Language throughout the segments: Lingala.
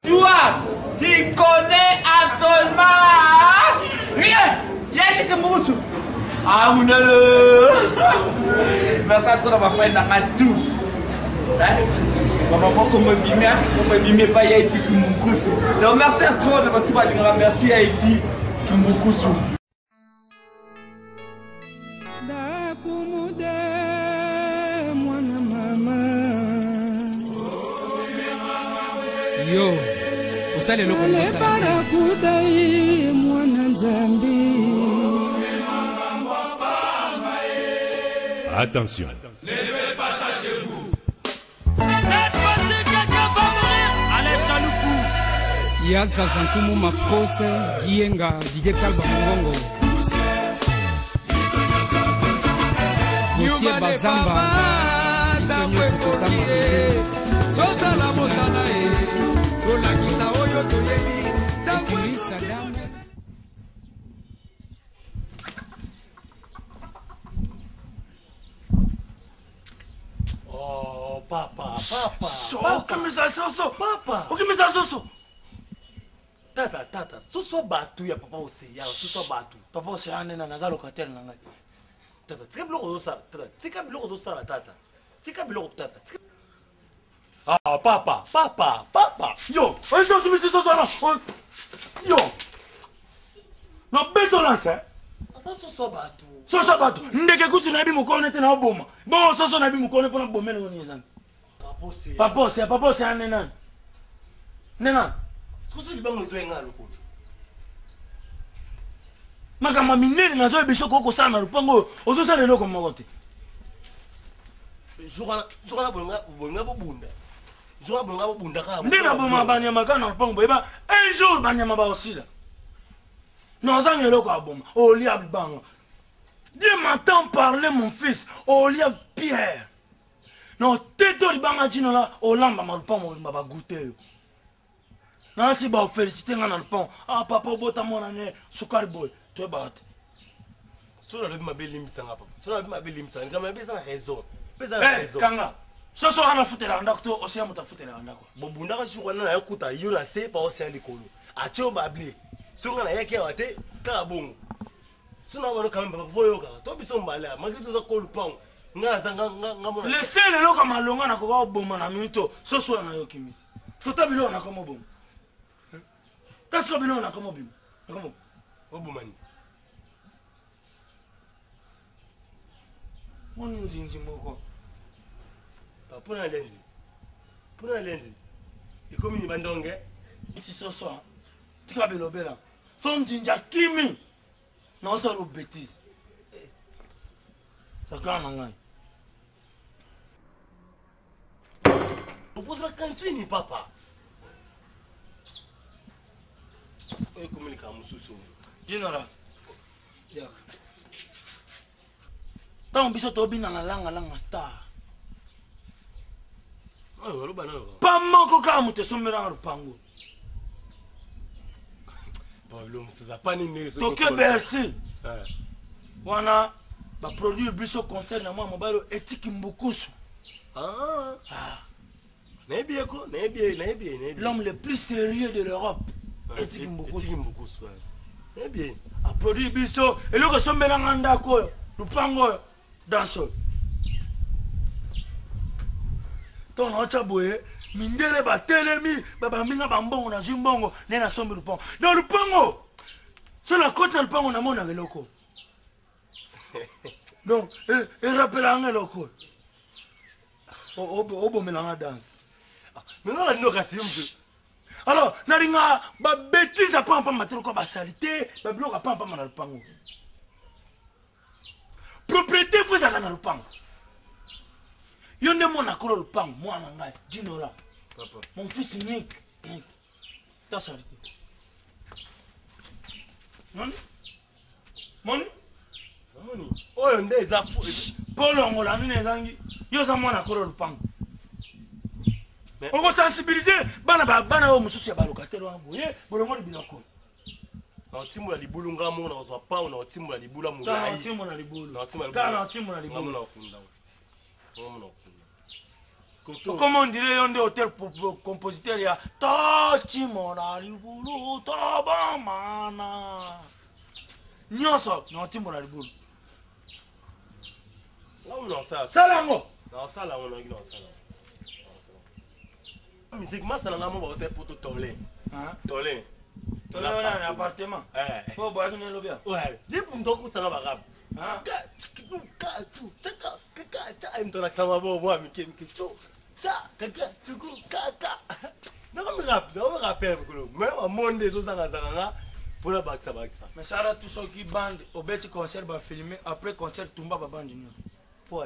Toi, tu connais absolument rien. Il y a des mousses. Ah, mon Dieu. Mais ça, tu vas faire dans tout. Maman, comme bimé pas Haïti Kumbukusu. Donc merci à toi de votre part, merci Haïti Kumbukusu. Yo, usale loko Attention. Ne faites pas ça chez vous. Cette fois-ci, quelqu'un va mourir. Allez, Tchaloufou. Yaza Zantumu Mapose, Gienga, Didier Kalba Mongongo. Gauthier Bazamba. Oh, papa. Tata, soso batu ya papa oseya, soso batu. Papa oseya nena naza locataire na ngai. Tata, tika biloko dosala, tata. Tika biloko dosala tata. Tika biloko tata. Ah, papa. Yo, oyo kimisi soso na. Yo. No bezo lança. Ata soso batu. Soso batu. Ndeke kutu na bi mukone te na oboma. Bon soso na bi mukone pona bomela ngoni ezana. Papa oseya nena. Nena. Soso libango ezo enga lokolo. Makama minene nazo ebiso koko sana na lupango ozo sala eloko moko te. Jora bonga bobunda. Jora bonga bobunda ka. Ndena boma banyama kana lupango eba un jour banyama ba osila. Non ça eloko aboma. Oli abanga. Dieu m'entend parler mon fils. Oli Pierre. Non teto libanga jino la olamba malupango ba goûter. Non, si vous félicitez dans le pont, ah papa, vous avez mon année, sukari boy, tu es battu. Si vous avez ma belle limite, si vous avez ma belle limite, vous avez raison. Eh, Kanga, ce soir on a foutu la docteur, aussi on a foutu la docteur. Bon, vous n'avez pas joué à écouter, il y a assez pas aussi à l'école. A tu as oublié, si on a y'a qui a été, t'as bon. Si on a quand même pas voyou, toi tu es malade, malgré tout ça qu'on le pont. Laissez les lots comme à longa na quoi bon man amito, ce soir on a eu qui mis. Tout à l'heure on a comme bon. Qu'est-ce que on a comme bim? Comment? Obumani. On nous dit moko. Pour la lundi. Et comme il bandonge, ici ce soir. Tu vas bien bela. Son jinja kimi. Non ça le bêtise. Ça quand mangai. On pose la cantine papa. Oye communica mususu. General. Ya. Tant biso to bina na langa star. Ah, walo bana. Pa moko ka mute somera rupango. Pablo musuza pani nezo. Toke bersi. Wana ba produire biso concert na moi mobile éthique mbukusu. Ah. Nebieko. L'homme le plus sérieux de l'Europe. Éthique Mbukusu. Eh bien, a produit biso et le que sommes nganda ko lupango danso. Ton acha boye mindele ba telemi baba minga bambongo na zimbongo nena sombe lupango. Dans lupango. C'est la côte na lupango na mona loko. Donc, et rappelle un loko. Obo melanga danse. Mais non la noka c'est alors, naringa ba bêtise à pampa matero ko ba salité, ba bloka pampa na lupango. Propriété faut ça na lupango. Yonde mon akolo lupango, moi na ngai, Dinola. Papa. Mon fils Nick. Ta salité. Moni? Oh, yonde za fou. Polo ngola nini ezangi. Yo za mon akolo lupango. On va sensibiliser bana o mususu ya balocataire wana boye bolongo libinako. Na timu la libulu ngamo na ozwa pa na timu la libulu mulai. Na timu la libulu. Na timu la libulu. Na timu la libulu. Ngamo na kunda. Comment on dirait un des hôtels compositeurs, il y a Tati Monaribulu, Tabamana. Nyonso, non, Timonaribulu. Non, ça. Salango. Non, ça là, on a dit non, ça là. Musiquement, ça n'a pas été pour tout toller. Toller. Toller, on a un appartement. Faut boire une lobia. Ouais, dis pour me dire que ça va pas. Mais ça a tous ceux qui bandent au petit concert va filmer après concert Tumba va bande news. Faut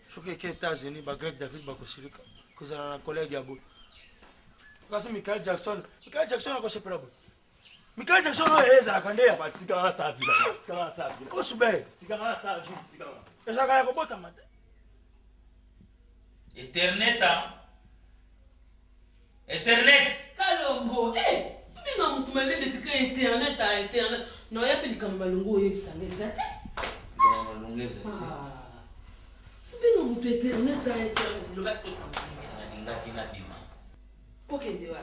je crois que les États-Unis va Greg David va construire que ça a un collègue à bout. Parce que Michael Jackson a construit pour la bout. Michael Jackson est à Kandé. Tika sa vie. Tika sa vie. Où subé? Tika sa vie. Tika. Et ça gagne comment ta matin? Internet Internet. Kalombo, non, tu m'as laissé de Internet à Internet. Non, il y a plus de Kamalongo et ça les a. Kamalongo et ça. Mais non, tu Internet à Internet. Le basque Kamalongo. Ok, dewa.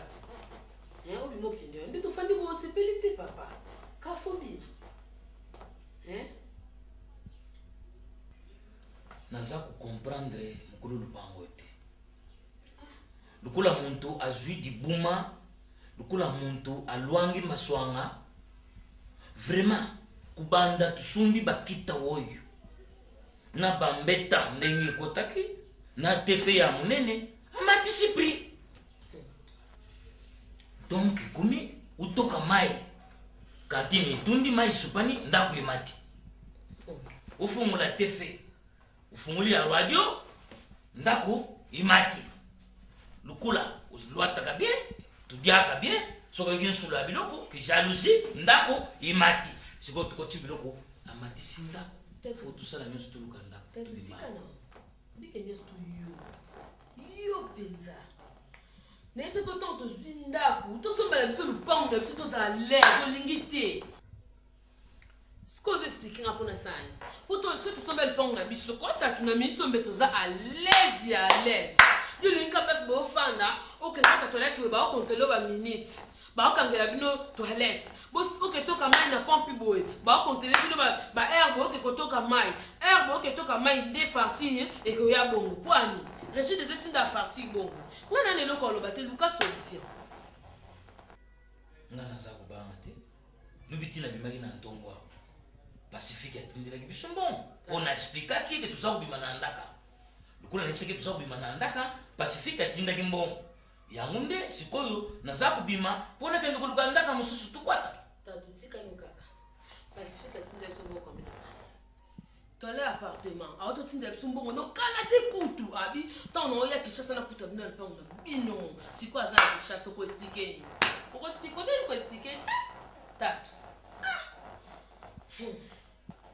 Hein, obi mo kende. Ndi to fandi ko sepelite papa. Ka phobie. Hein? Naza ko comprendre mukulu lupango te. Lukula muntu azwi di buma, lukula muntu alwangi maswanga. Vraiment kubanda tusumbi bakita woyo. Na bambeta ndenge kotaki, na tefe ya munene, amati sipri. Donc kumi utoka mai kantini tundi mai supani ndaku imati ufungula tefe ufunguli ya radio ndaku imati lukula uzluata kabie tudia kabie soko yini sula biloko ki jalousie ndaku imati siko tukoti biloko amati sinda faut tout ça la nyonso tuluka ndaku tikana bike nyonso yo penza. Mais c'est quand on te dit ndaku, tout ça mal sur le pan de tout ça l'air de l'ingité. Ce que vous expliquez un peu na sang. Pour toi ce tout ça bel pan na biso quand tu na mis tu mets ça à l'aise et à l'aise. Yo l'incapable de fanda, OK ka toilette ba compter lo ba minutes. Ba okangela bino toilette. Bo OK to ka mai na pompe boy. Ba compter bino ba herbe OK ko to ka mai. Herbe OK to ka mai des fartis et que ya bon poani. Régis des études à fatigue bon. On a un local au Lucas solution. Ngana za kubanga te. Lubiti na bimaki na ntongwa. Pacifique atindira ki bisombo. On a expliqué que tout ça ubima na ndaka. Lukula nipseke tout ça ubima na ndaka, Pacifique atinda ki mbongo. Yangunde sikoyo na za kubima pona kende kuluka ndaka mususu tukwata. Tadutika nukaka. Pacifique atinda sombo comme ça. Dans l'appartement, à autre type de son bon, non, calate coutu, abi, tant on y a qui chasse na coutu, non, le pain, non, c'est quoi ça qui chasse pour expliquer? Pour expliquer, pour expliquer, tatou.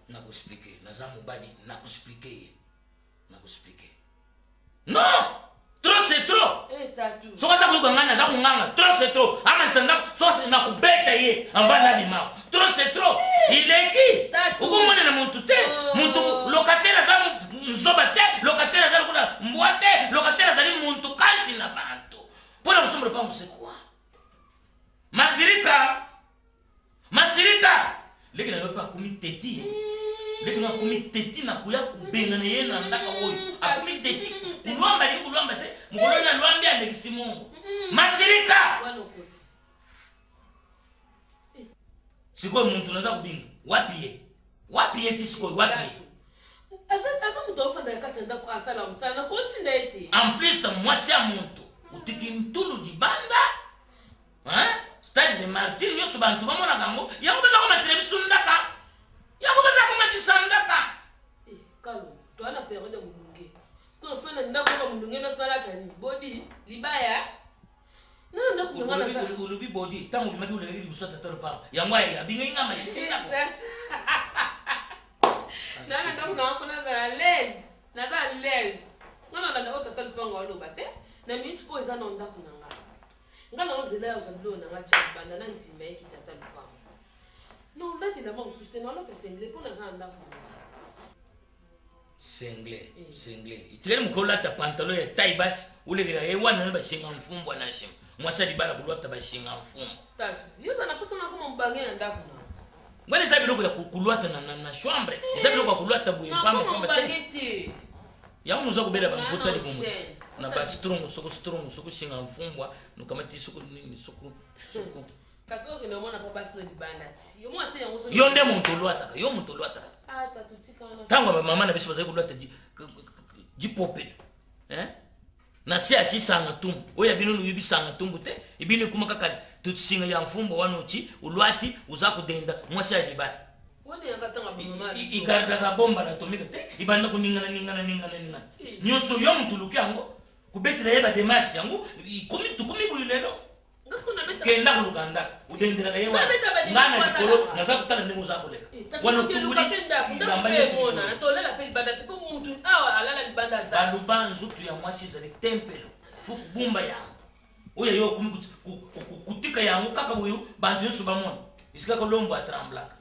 Na ko expliquer, na za mobadi, na ko expliquer. Non! Trop c'est trop! Eh, tatou. So ça ko nganga za nganga, trop c'est trop. Ama tsanda, so na ko beta ye, ava na bima. Trop c'est trop. Il est qui? Ukumone na muntu te, muntu locataire za nzoba te, locataire za kuna mbwate, locataire za ni muntu kanti na bantu. Pona kusomba pangu c'est quoi? Masirika. Leki na yopa kumi teti. Leki na kumi teti na kuya kubenga na ye na ndaka woyo. Akumi teti. Kulwamba te, mkolona lwambi aleximo. Masirika. Siko muntu naza kubinga. Wapi ye tisiko wapi? Asa mutofa na katenda kwa asala msana kontinda eti. En plus moi c'est muntu. Utiki mtulu di banda. Hein? Stade de martyr yo subantu bamona kango. Yango beza ko matelevision ndaka. Yango beza ko matisandaka. Kalo, to ana période de mulunge. Sto fana ndako ko mulunge na sala kani body libaya. Non, non, non, non, non. Ulubi body, tangu bimaki ulekeli busota tolo pa. Yango ya binga ngama isinda ko. Nana ndako na fana za l'aise. Na za l'aise. Non, na ndako tolo pa ngalo bate. Na mintu ko eza na ndako na ngalo. Ngana ozela za blo na ngacha banda na nzima yeki tata lupa. Non, là tu n'as pas souffert, non, là tu semblé pour les andako. Single. Itere mukolata pantalon ya taille basse. Ulegera ewana na bashinga mfumbo na shim. Mwasa libala kulota bashinga mfumbo. Tatu. Yoza na pesa na kama mbange na ndaku na. Ngwane zabi loko ya kulwata na chambre. Zabi loko kulwata buye pamba kama mbangeti. Ya muzo kubela bangota ni kumwe. Na basi strong shinga mfumbwa nukamati suku nini suku. Kaso kino mona papa sino libanda ti. Yo mwa te yango so. Yo nde muntu lwata. Yo muntu lwata. Ah tatu tika na. Tangwa mama na biso bazai kulwata jipopela. Na si achisanga tumbu. Oya binu yubisanga tumbu te. Ibinu kumaka kali. Tutsinga ya mfumbo wanuchi ulwati uzaku denda mwasi ya libani. Wende yakatanga bimama. Ikardaga bomba na tomika te. Ibanda kuningana. Nyonso yo muntu lukiango. Kubetira yeba demarche yangu. Tukumi buyulelo. Kenda kulukanda. Udendira yewa. Ngana dikolo. Naza kutana nengo zakuleka. Wano tukuli. Ngambani simona. Tola la peli banda. Tipo muntu awa alala libanda za. Baluba nzutu ya mwasi za tempelo. Fuku bumba yangu. Oya yo kumi kutika yangu kaka buyu bantu yosu bamona. Isika kolombo atremblaka.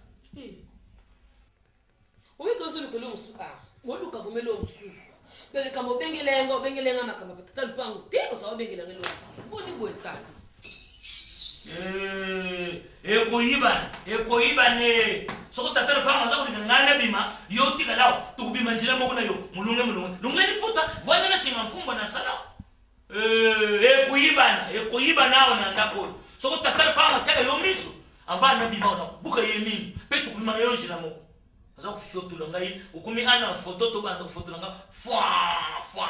Owe kozo lukolo musu. Woluka vumelo musu. Bele kama bengelenga makamba patata lupango. Teko sawa bengelenga lo. Boni bwetana. Ekoibane. Soko tatara lupango zaku ngana bima yo tika lao. Tukubima njira moko na yo. Mulunge. Lungeni puta voya na sima mfumbo na salao. Ekoiba nao na ndakolo. Soko tatara panga chaka yo misu. Avana bima na buka yemini. Petu kubima yo njira moko. Aza kufiotu ngai ukumi ana foto to banda foto nga fwa.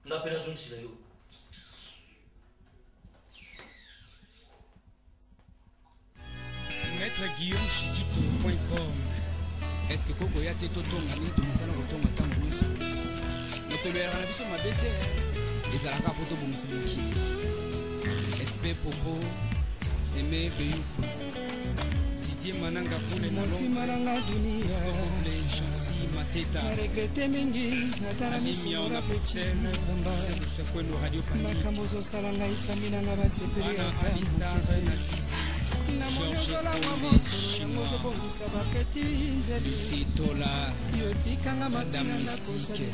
Ngapena zone sila yo. MaîtreGuillaumeChikito.com. Est-ce que Koko ya te totonga ni to masala kotonga tango nyonso? Motolera na biso mabe te ezalaka po tobongisa mokili. SP Popo Aimé Beyuku Didier Mananga pour les Motimalanga dunia Chansi Mateta regrette mingi natala misio na pexel c'est quoi nos radio makamozo salanga ifamina na basepeli alista na sisi Georges Chinois Lucitola Madame Mystique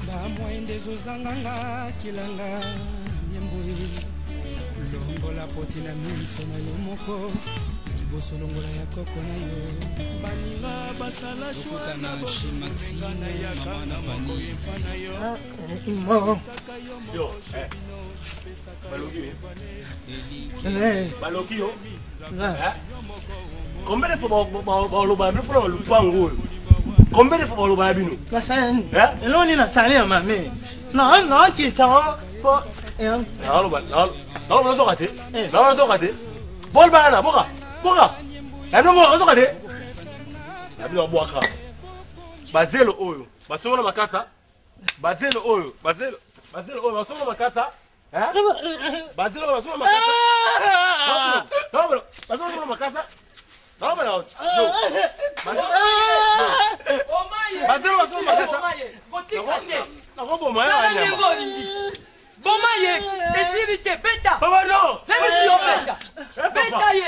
bamwende zozanganga kilanga nyemboe longola poti na miso na yo moko liboso longola ya koko na yo baninga basala shwa na Maxime ya kana mako na yo Yo, Baloki yo. Combien de fois baloba pour le pango? Combien de fois baloba bino? La scène. Et là on est là, ça allait maman. Non, qui ça pour Non, raté. Non, raté. Bol bana, boka. La no mo raté. La bino boka. Bazelo oyo. Basonga makasa. Bazelo oyo, basonga makasa. Bazelo basonga makasa. Non, basonga makasa. Non, non. Bazelo basonga makasa. Bomaye, esirite beta. Papa no. Let me see your beta. Beta ye.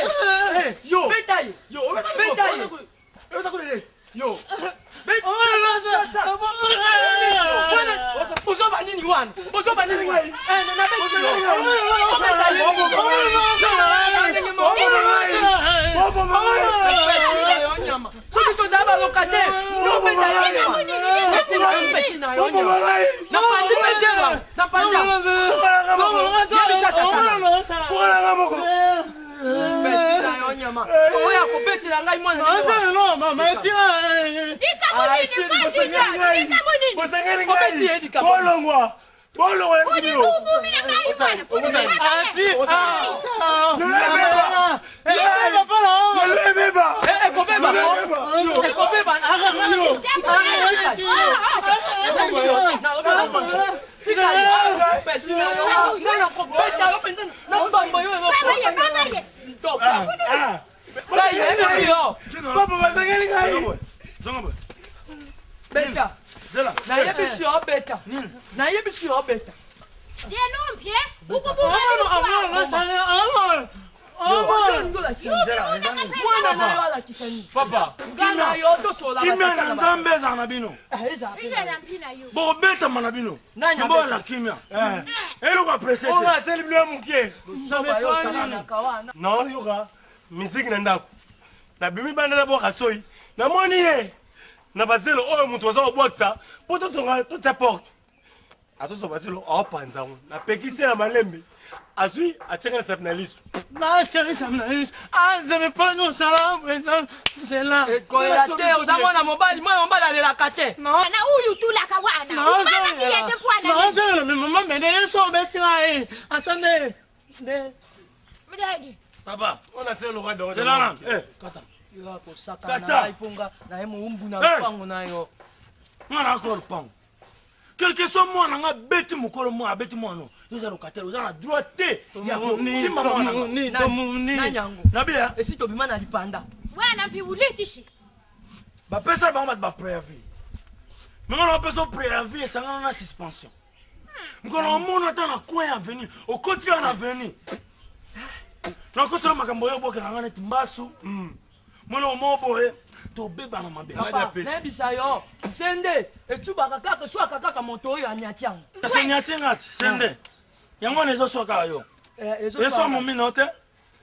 Yo. Beta ye. Yo. Beta ye. Yo. Beta. Bozo banini wan. Bozo banini wan. Na beti yo. Beta ye. Sobi to zaba lokate. No beta ye. Na pandi pesema. Na pandi. Papa, kimia na nzambe eza na bino. Bobeta na bino. Mbo la kimia. Elo ka presete. On a célébré mon pied. Non, yoka. Musique na ndako. Na bimi banda na boka soyi. Na moni ye. Na bazelo oyo mutu waza obwaksa. Poto tonga to ta porte. Ato so bazelo opanza ngo. Na pekisi na malembe. Azui achenga na sapnalisu. Na chérie sapnalisu. Ah, je vais pas nous ça c'est là. Et quand la terre aux amants à mon bal, moi on va aller la cater. Non. Na uyu tu la kawana. Non, c'est le maman mais les sont bêtes là. Attendez. Papa, on a fait le roi de. C'est là. Kata. Yo ko saka na iponga na emo umbu na pango na yo. Mwana ko pango. Quelque soit moi na beti mukolo moi abeti moi no. Yoza lokatelo za na droite ya ko simba mwana. Na nyango. Na bia. Esi to bima na lipanda. Wana mpi ulitishi. Ba pesa ba ma ba préavis. Maintenant on a besoin préavis et ça na suspension. Mkono mona ta na coin avenir, au côté en avenir. Na ko sala makambo yo boka na ngana timbasu. Mwana mo boye to beba na mabe. Papa, na bisa yo. Sende, etuba kaka so kaka moto yo anyatiang. Ça nyatianga sende. Yango nezo soka yo. Eso mo minote.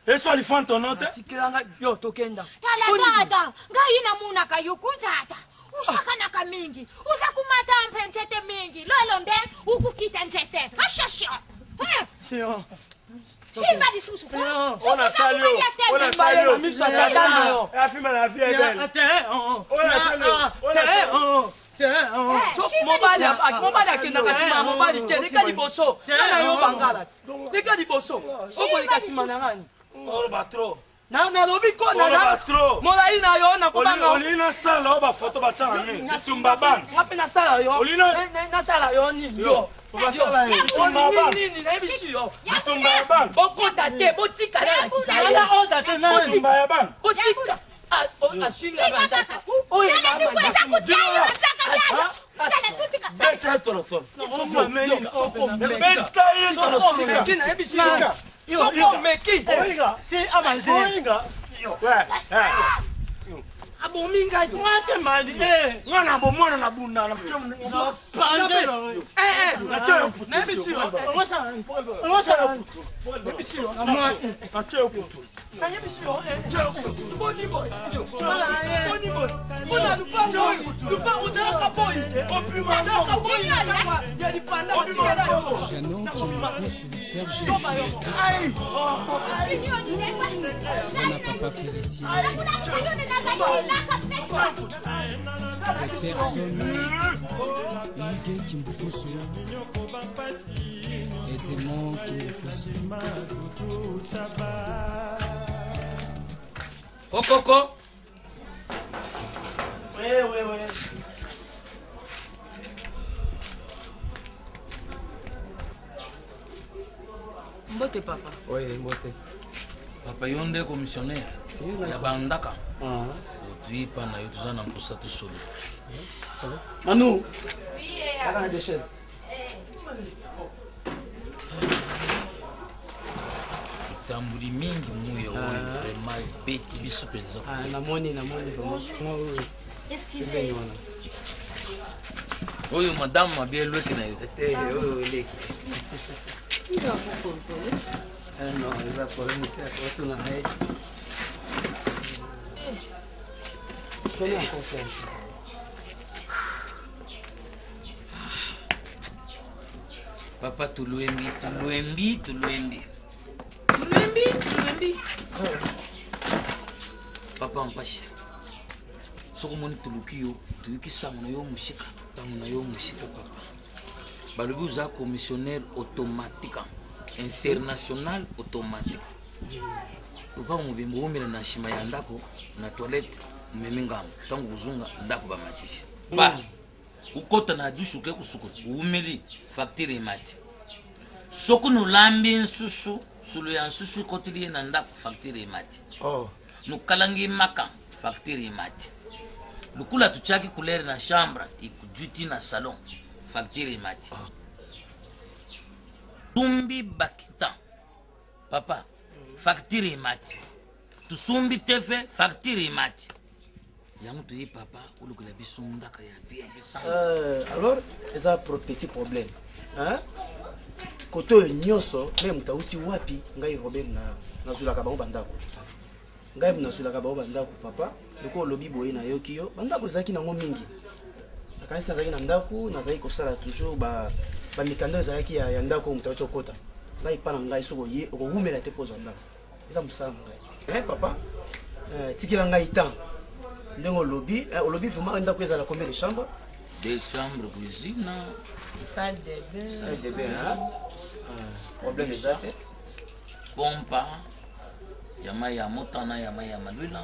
Eso alifanto note. Tikiranga yo tokenda. Tata, ngayina muna kayukutata. Ushaka na kamingi. Usakumata mpentete mingi. Lolo nde ukukita ntete. Ashasha. Sio. Chimba di susu. On a salio. On a salio. La fille la vie est belle. On a salio. Mobali akenda kasima mobali ke leka liboso. Na yo bangala. Leka liboso. Obo leka sima na ngani. Oro batro. Na lobi ko na batro. Molai na yo na ko banga. Olina sala oba photo batana ni. Tumba ban. Ngapi na sala yo. Olina na sala yo ni yo. Bokota te botika na kisaya oda te na tumba ban botika aswinga banzaka Oye mama beta tolo tolo no meki beta tolo meki na ebisi yo meki oiga ti avance oiga ouais abominga mwate mali ngana bo mwana na bunda na panzelo na tyo na ebisi yo ngosa ebisi yo na tyo putu na ebisi yo boni boy boni boy bona lupango lupango za kaboy opima za kaboy ya lipanda tikela yo Jeannot qui me sous Serge. Aïe On a papa Félicien. Personne. Hugues qui me pousse. Et Démon qui me pousse. Coco. Ouais. Mbote papa. Oui, mbote. Papa yo nde commissionnaire ya bandaka. Otui pana yo tuza na mposa tu solo. Ça va? Manu. Oui. Avant des chaises. Tamburi mingi muyo vraiment beti biso penza. Namoni vraiment. Excusez. Oyo madame mabie lweke na yo. Oyo leki. Non, eza problème te watu na hai. Tony en conscience. Papa tuluembi. Papa mpashi. Soko moni tuluki yo, tuyuki sango na yo musika, tango na yo musika papa. Balobi uza commissionnaire automatique, international automatique. Papa mubimbo umira na shima ya ndako na toilette mmeminga tango uzunga ndako ba matisi. Ba ukota na douche uke kusuko umeli facture imati. Soko no lambi nsusu sulu ya nsusu kotili na ndako facture imati. Nukalangi maka facture imati. Lukula tuchaki kulere na chambre ikujuti na salon facture imati. Tumbi bakita papa facture imati tusumbi tefe facture imati yango toye papa olukola biso ndaka ya bien alors eza petit problème koto nyonso me mutauti wapi ngai Robert nazulaka bango bandako ngai nazulaka bango bandako papa loko lobi boye na yoki yo bandako ezalaki nango mingi nakanisi nazalaki na ndako nazalaki kosala toujours bamikanda ezalaki ya ndako mutauti okota ngai pa na ngai soko ye okoumela te pozo ndako eza mosala na ngai papa tikila ngai temps ndenge olobi vraiment ndako ezala combien de chambres? Deux chambres, cuisine, salle de bain, problème exact pompa yama ya motana yama ya malwila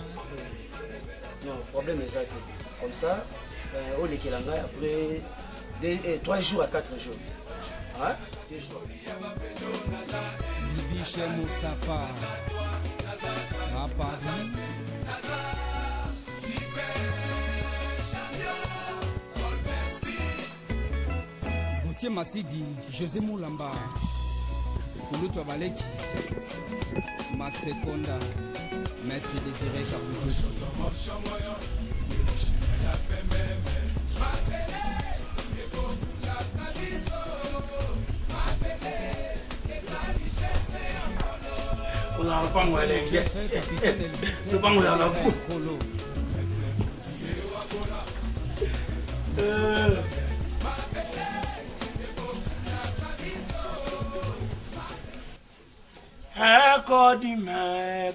non problème exact comme ça au lekelanga après 3 jours à 4 jours 2 jours Bibiche Mustafa à Paris Gauthier Massidi, José Moulamba, Kouloutou Abaleki, Max Seconda, Maître Désiré Charboutou.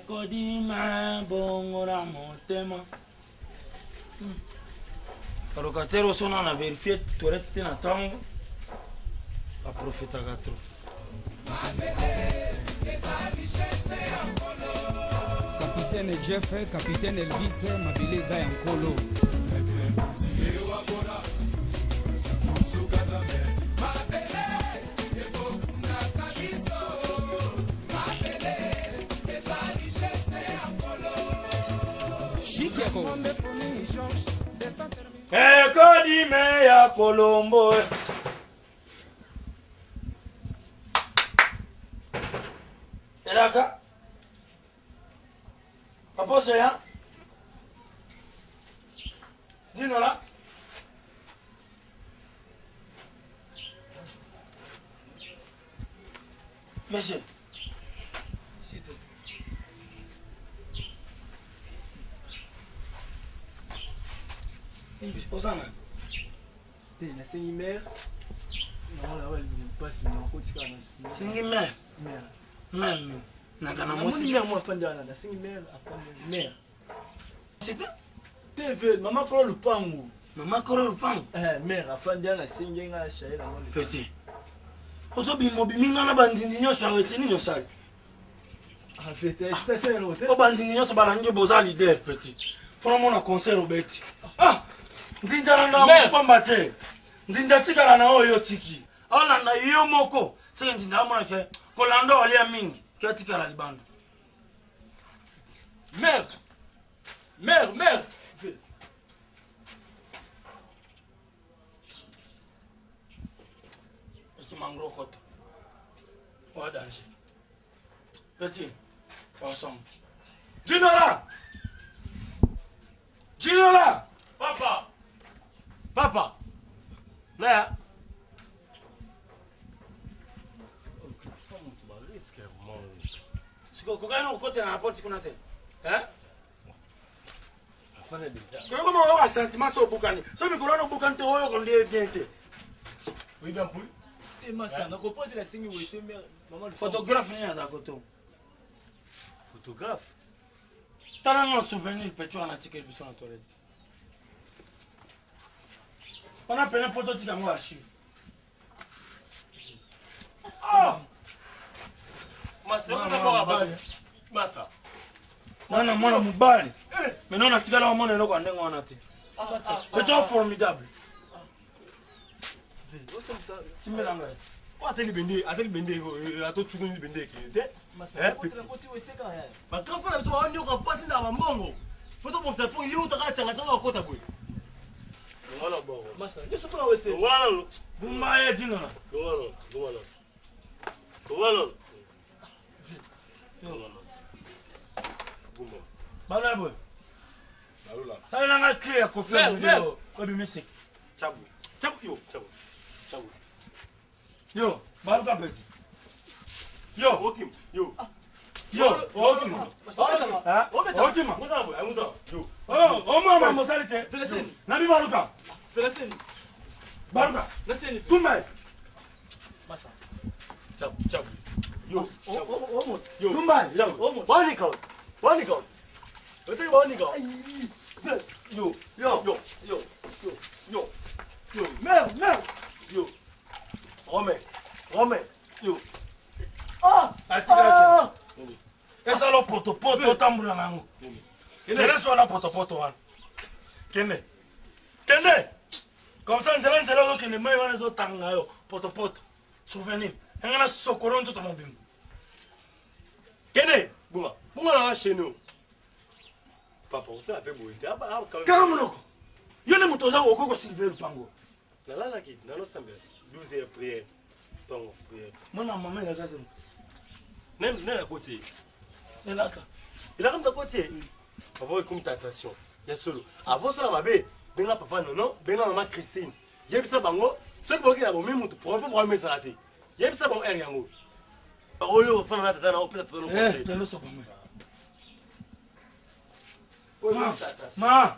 Kodima bongora motema locataire sona na vérifier toilette te na tango aprofitaka trop Capitaine Jeff, Capitaine Elvis, Mabeleza Yankolo. Chicago. Kodime ya Colombo. Elaka. Kapose ya. Dino la. Monsieur. Osana. Te na sengi mère. Na wala wala ni passe na kotika na. Sengi mère. Mère. Mère. Nakana Moi mosi. mère moi fanda na sengi mère afanda mère. C'était TV maman kolo lupangu. Maman kolo lupangu. Mère afanda na sengi nga shaela ngole. Petit. Ozo bimo biminga na bandindi nyosho aweseni nyosali. En fait, c'est ça l'autre. O bandindi nyosho balanje boza leader petit. Fona mona concert obeti. Ah! Ndinda na mpamba te. Ndinda tikala na oyo tiki. Ala na iyo moko. Senge ndinda mona ke kolando olia mingi. Ke tikala libanda. Mère. Mère, mère. Petit mangro koto. O danger. Petit. Ensemble. Ginola! Ginola! Papa! Papa! Là! Siko kokana ukote na porte kuna te. Hein? Afana déjà. Siko kama wa sentiment so bukani. So mikolo no bukante oyo konde bien te. Oui, bien pour. Et ma sœur, na kopote la sengi wese mère maman le Photographe ni za koto. Photographe. Tala no souvenir petit on a ticket biso na toilette. On a pris une photo tika mo archive. Ah! Master, on d'abord à bas. Master. Mwana mubali. Mais non atikala wa mona eloko ndengo wana te. Petit formidable. Simbela ngaya. Ateli bende ato tsukuni bende ke. Petit. Ba grand frère biso wani ko pasi na mambongo. Photo box pour yo taka changa changa kota boy. Ngala bongo. Master, je suis pas wese. Ngala. Bumba ye jinola. Ngala. Bala boy. Ça n'a pas créé à confiance. Yo, Baruka petit. Yo, Okim. Yo. Yo, Okim. Ah, Okim. Yo. Oh, maman, mon salité. Nabi Baruka. Baruka. Tumba. Massa. Ciao, ciao. Yo, yo. Tumba. Bonica. Bonica. 어떻게 보니까 요 어메 아 esa lo poto tambula nangu eres ko na poto wan kene comme ça nzela lo kene mai wana zo tanga yo poto souvenir ngana sokoronzo to mobim kene bunga na chez nous. Papa, on s'est appelé Boïté. Caramoloco. Il y a un mouton au coco Sylvain Pango. La la qui, dans le samedi, 12 heures prière. Ton prière. Mon maman, il a gazé. Même à côté. Il a comme à côté. Papa, il comme attention. Il y a solo. Avant ça, ma belle, ben là, papa, non, ben là, maman Christine. Il y a ça, bango. Ce qui a même mouton, pour un peu pour me s'arrêter. Il y a ça, bon, elle, yango. Oh, yo, fan la tête, on peut être dans le conseil. Ma,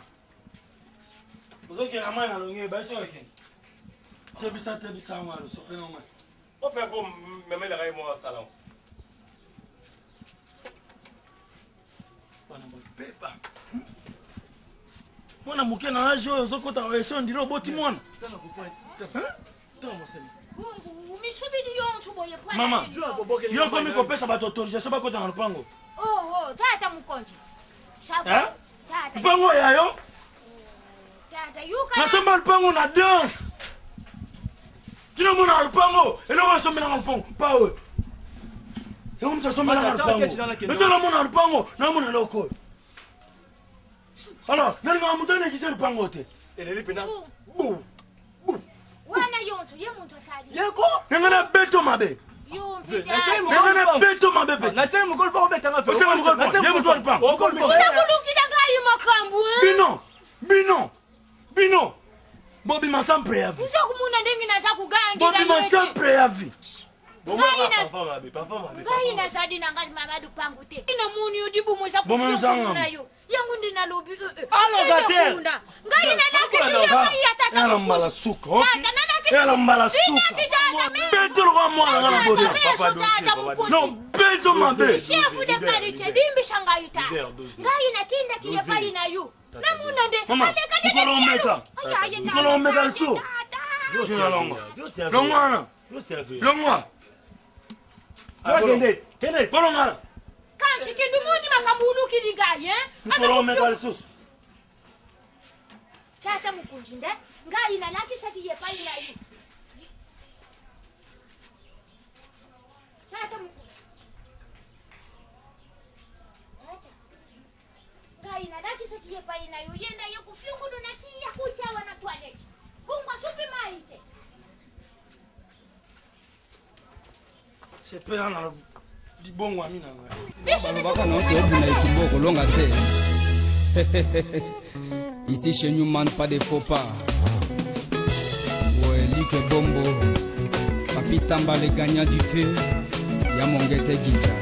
vous avez un mal à l'ongé, bien sûr. Tu as ça, moi, le sopé non. On fait comme me mettre les mots au salon. Mon amour, qui est dans la joie, aux autres, on va essayer de dire au bâtiment. Maman, il y a comme une pêche à bateau, je ne sais pas quoi dans le pango. Oh, tata mukonji. Hein? Pango ya yo? Na samba pango na danse. Tu n'as pas le pango. Et là on se met dans le pango. Pas eux. Et on se met dans le pango. Mais tu n'as pas le pango. Na mona loko. Alors, n'a pas mutane qui le pango te. Et les pena. Bou. Wana yonto ye muntu asali. Yeko? Ngana beto mabe. Ngana beto mabe. Na sema mukolo pa obeta nga. Você vai mukolo. Ye muntu al pango. Bino. Bobi masa préavis. Uzokumuna ndengi naza kugangira. Bobi masa préavis. Papa mabe. Ngai na sadi na ngati mabadu pangu te. Ina muni udibu muza kufunga nayo. Yangu ndina lobi. Alo gater. Ngai na nakisi ya mai atata. Ela mbala suka. Ela mbala suka. Beto kwa mwana ngana bobi. Papa dossier. Non, beto mabe. Chef de qualité dimbi shanga yuta. Ngai na kinda kiye pai na yu. Namuna de. Mama, ukolo omeka liso. Longwana. Longwa. Kende. Bolongana. Kanchi kindu muni makambulu kidigaye. Ukolo omeka liso. Tata mukunjinde. Ngai na nakisa kiye pai na yu. Tata mukunjinde. Ngai na nakisa kiye pai na yu. Yenda ye kufyungu donati ya kuchawa na toilet. Bungwa supi maite. C'est pas dans le bon amina. Baka na ote obuna ikimbo kolonga te. Ici chez Newman pas de faux pas. Ouais, Like Bombo. Papi Tamba les gagnants du feu. Ya Mongete Gija.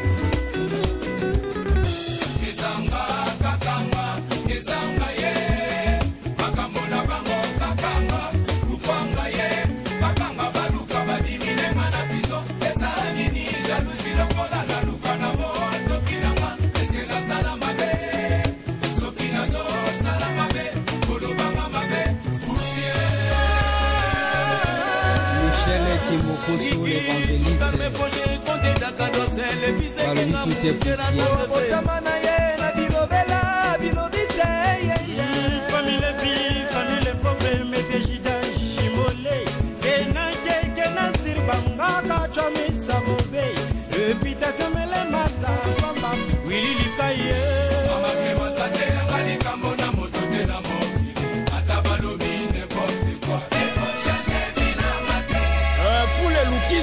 Sous l'évangéliste, parmi tout est poussière.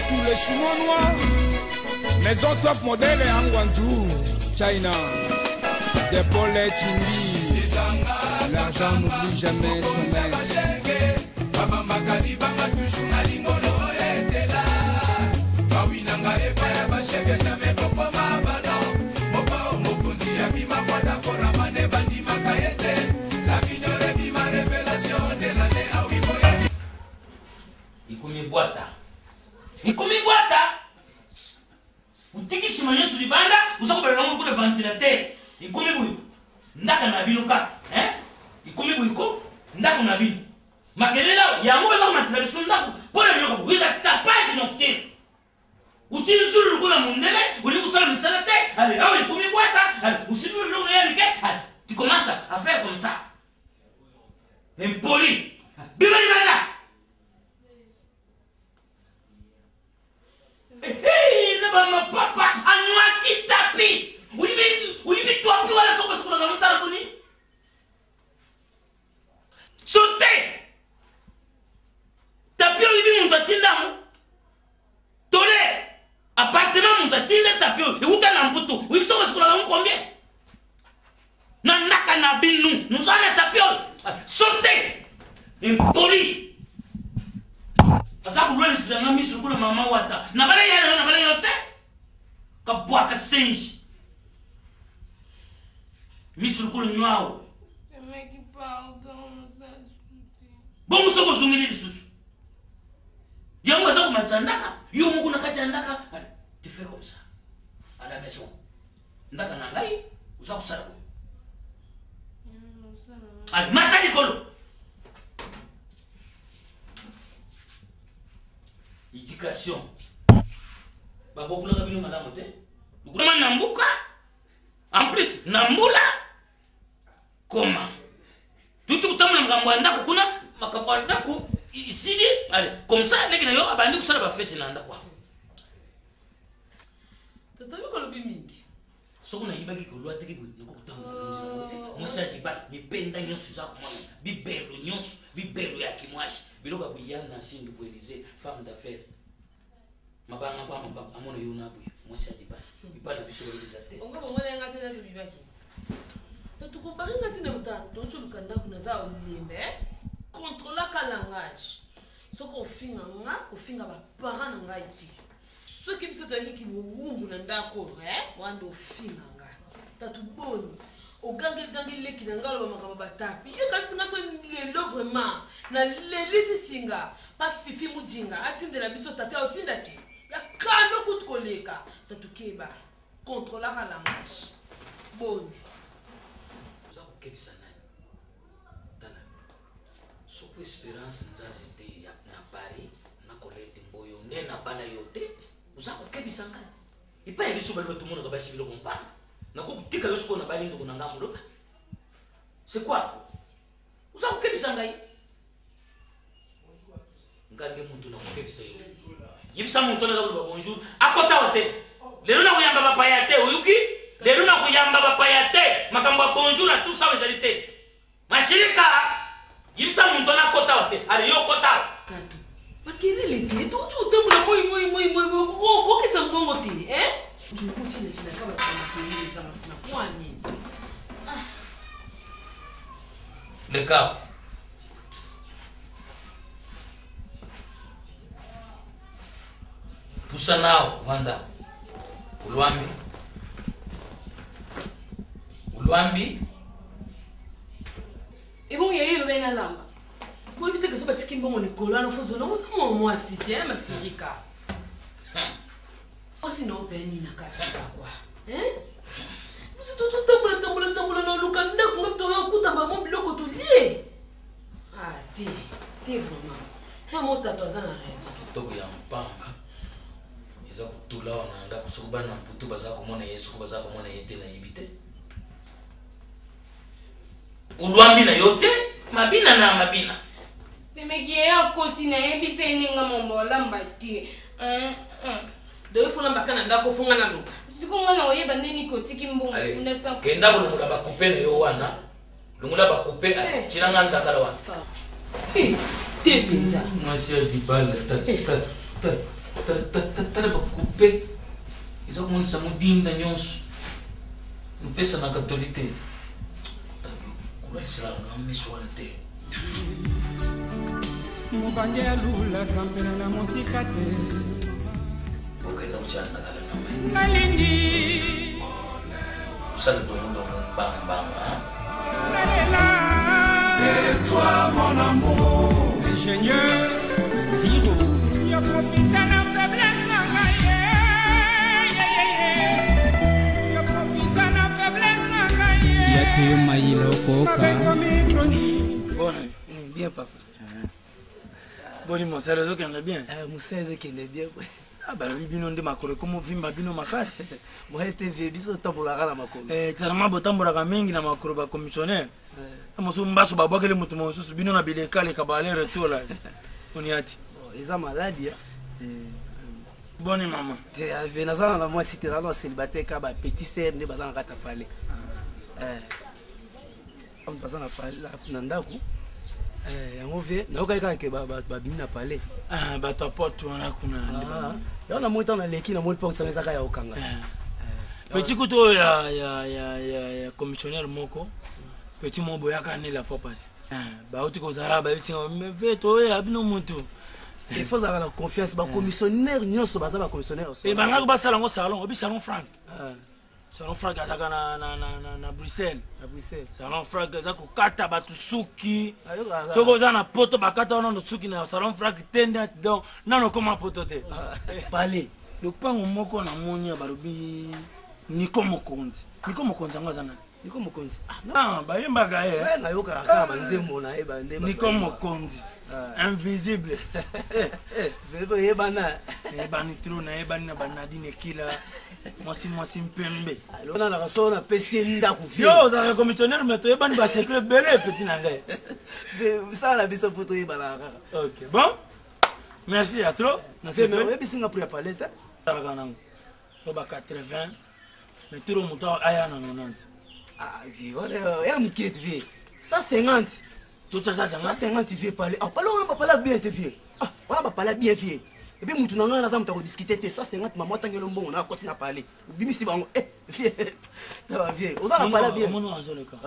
Sous les chinois noirs, maison top modèle et en Guangzhou, China. Des Paulette Chindi. L'argent n'oublie jamais son maître. Ikomi boata. Utiki simanya sulibanda, usako bala ngo kule ventilateur. Ikomi buyu. Ndaka na biluka, Ikomi buyu ko ndaka na bilu. Makelela ya ngo bala matla bisundako. Pole nyoko wiza tapasi nokte. Utini sulu kula mundele, uli kusala misala te. Allez, ah ikomi boata, allez, usibi lo yalike. Allez, tu commences à faire comme ça. Impoli. Bimani banda. Ma papa a noiti tapi. Oui, toi, plus à la tombe sur la montagne. Sauter. Tapi, on lui dit, mon tolé. Appartement, mon tatinda, tapi, et où t'as l'amputo? Oui, toi, sur la montagne, combien? Nanaka na binu, nous allons tapi. Sauter. Impoli. Asa kulwele sidanga misu kula mama wata. Na bale yote. Ka boaka senji. Misu kula nywao. Meki pardon, ça suti. Bongo soko zungili lisusu. Yango za kumachandaka, yo muku nakachandaka. Tu fais comme ça. À la maison. Ndaka nangai, uza kusala ko. Al mata dikolo. Éducation. Babo kula kabino malamu te. Ukuma nambuka. En plus nambula. Comment? Tout utamuna mgambo ndako kuna makabwa ndako ici allez comme ça les gars yo abandi kusala ba fête nanda kwa. Tatabi ko lobi mingi. Soko na yibaki ko lwa teki ko kutanga nzina. Musa diba ni penda nyosu za kumana. Bibelo nyosu, bibelo ya kimwashi. Biloka buyanga sindu ko Élysée, femme d'affaires. Mabanga kwa mabanga amono yuna buyi. Musa diba. Bibala biso Élysée. Onga bongole ngate na bibaki. Tu compares ngati na mutano, donc tu lukanda kuna za olimbe. Contrôler ka langage. Ce qu'on finga nga, ko finga ba parents na nga iti. Ce qui se doit ki wumbu na ndako, wando finga nga. Tatu boni. O gangi leki na ngalo ba makaba batapi. E kasi nga so lelo vraiment. Na lelisi singa, pa fifi mujinga, atinde la biso tapi otinda ti. Ya kano kut koleka. Tatu keba. Contrôler ka langage. Boni. Kebisa nani tala soko espérance nzazi te ya na Paris na kolete mboyo ne na bana yote uzako kebisa ngani ipa yebiso balo tumuno ka basi biloko mpana na ko kutika yosko na bali ndoko na ngamulo c'est quoi uzako kebisa ngai ngande muntu na ko kebisa yo yibisa muntu na ka bonjour akota wote lelo na kuyamba bapaya te uyuki. Lelo na kuyamba bapaya te makambo bonjour à tout ça les alités mashirika yibisa muntu na kota wate ali yo kota kato makirele te to utemula moi ketsa mbongo te tu kuti tina kama tena za matina kwani le cas pusanao vanda ulwambi et bon yeye lo bena lamba bo biteke so batiki mbongo ni kolana fo zona mo samo mo asiti ya masirika osino beni na kacha kwa musi to tambula no luka ndaku ngapto ya kuta ba mo biloko to lie ti vraiment ha mo tato za na raison to ya mpamba iza kutula wana ndaku sokuba na mputu bazako mona Yesu ko bazako mona yete na ibite ulwambi na yote mabina na mabina temekie ya kosi na yebisa ininga mombo lamba ti de fo lamba kana ndako funga na luka ndiko mwana oyeba neni ko tiki mbongo unda sa kenda ko lumula bakupe na yo wana lumula bakupe chiranga ndakala wana te pinza mwasi dibala ta bakupe izo kumisa mudinda nyonso Nupesa na katolite. Kuraisila ngamiso ante. Mubange alula kampena na musika te. Okenda uchanda kala na mai. Nalingi. Usale do mundo bang. C'est toi mon amour. Ingénieur Vigo. Yo profite la faiblesse na ngaye. Yo profite la faiblesse na ngaye. Yate mailo koka. Bien papa. Boni mosala zo kende bien. Mosala zo kende bien. Ah bah bino nde makolo komo vimba bino makasi. Moi TV biso tambolaka na makolo. Tellement botambolaka mingi na makolo ba commissionnaire. Amoso mbaso babakele mutu mosusu bino na bilekale kabale retour là. Oni ati. Eza maladie. Boni maman. Te ave nazana na moi sitera no célibataire ka ba petit sœur nde bazana kata pale. On bazana pale na ndako. Yango ve naokai kaka ba bimina pale. Ba tapote wana kuna. Yo na monta na leki na monta pa saka ya okanga. Petit couteau ya commissionnaire moko. Petit mobo ya kanela la fois passée. Ba uti ko zaraba bisinga me veto ya bino muntu. Il faut avoir la confiance ba commissionnaire nyonso baza ba commissionnaire. Et banga ba salon salon, obi salon franc. Salon franc azaka na Bruxelles. Na Bruxelles. Salon franc azaka kata batu suki. Soko za na poto bakata wana no suki na salon franc tenda donc nano comment poto te. Parler. Le pango moko na monya barobi Niko Mokonzi. Niko Mokonzi ngazana. Niko Mokonzi. Ah, ba yemba ka eh. Na yoka ka banzemo na eba ndeba. Niko Mokonzi. Invisible. Vebo yeba na. Eba ni tro na eba na banadine kila. Mwasi mpembe. Alona na kasona pesi nda kufia. Yo, za commissionnaire meto eba ni ba secret belé petit nangai. Ça la biso photo yeba na kaka. OK. Bon. Merci à trop. Na c'est mais yeba singa pour la palette. Taraka nango. Oba 80. Mais tout le monde aya na 90. Ah, vie, on m'inquiète, vie. Ça 50. Tout ça 50. Ça 50 vie parler. Ah, on va parler bien te vie. Ah, on va parler bien vie. Et puis mutu nanga na zamu ta discuter ça 50 maman tangelo mbongo na continue à parler. Bimisi bango vie. Ça va vie. On va parler bien. Mon nom le cas.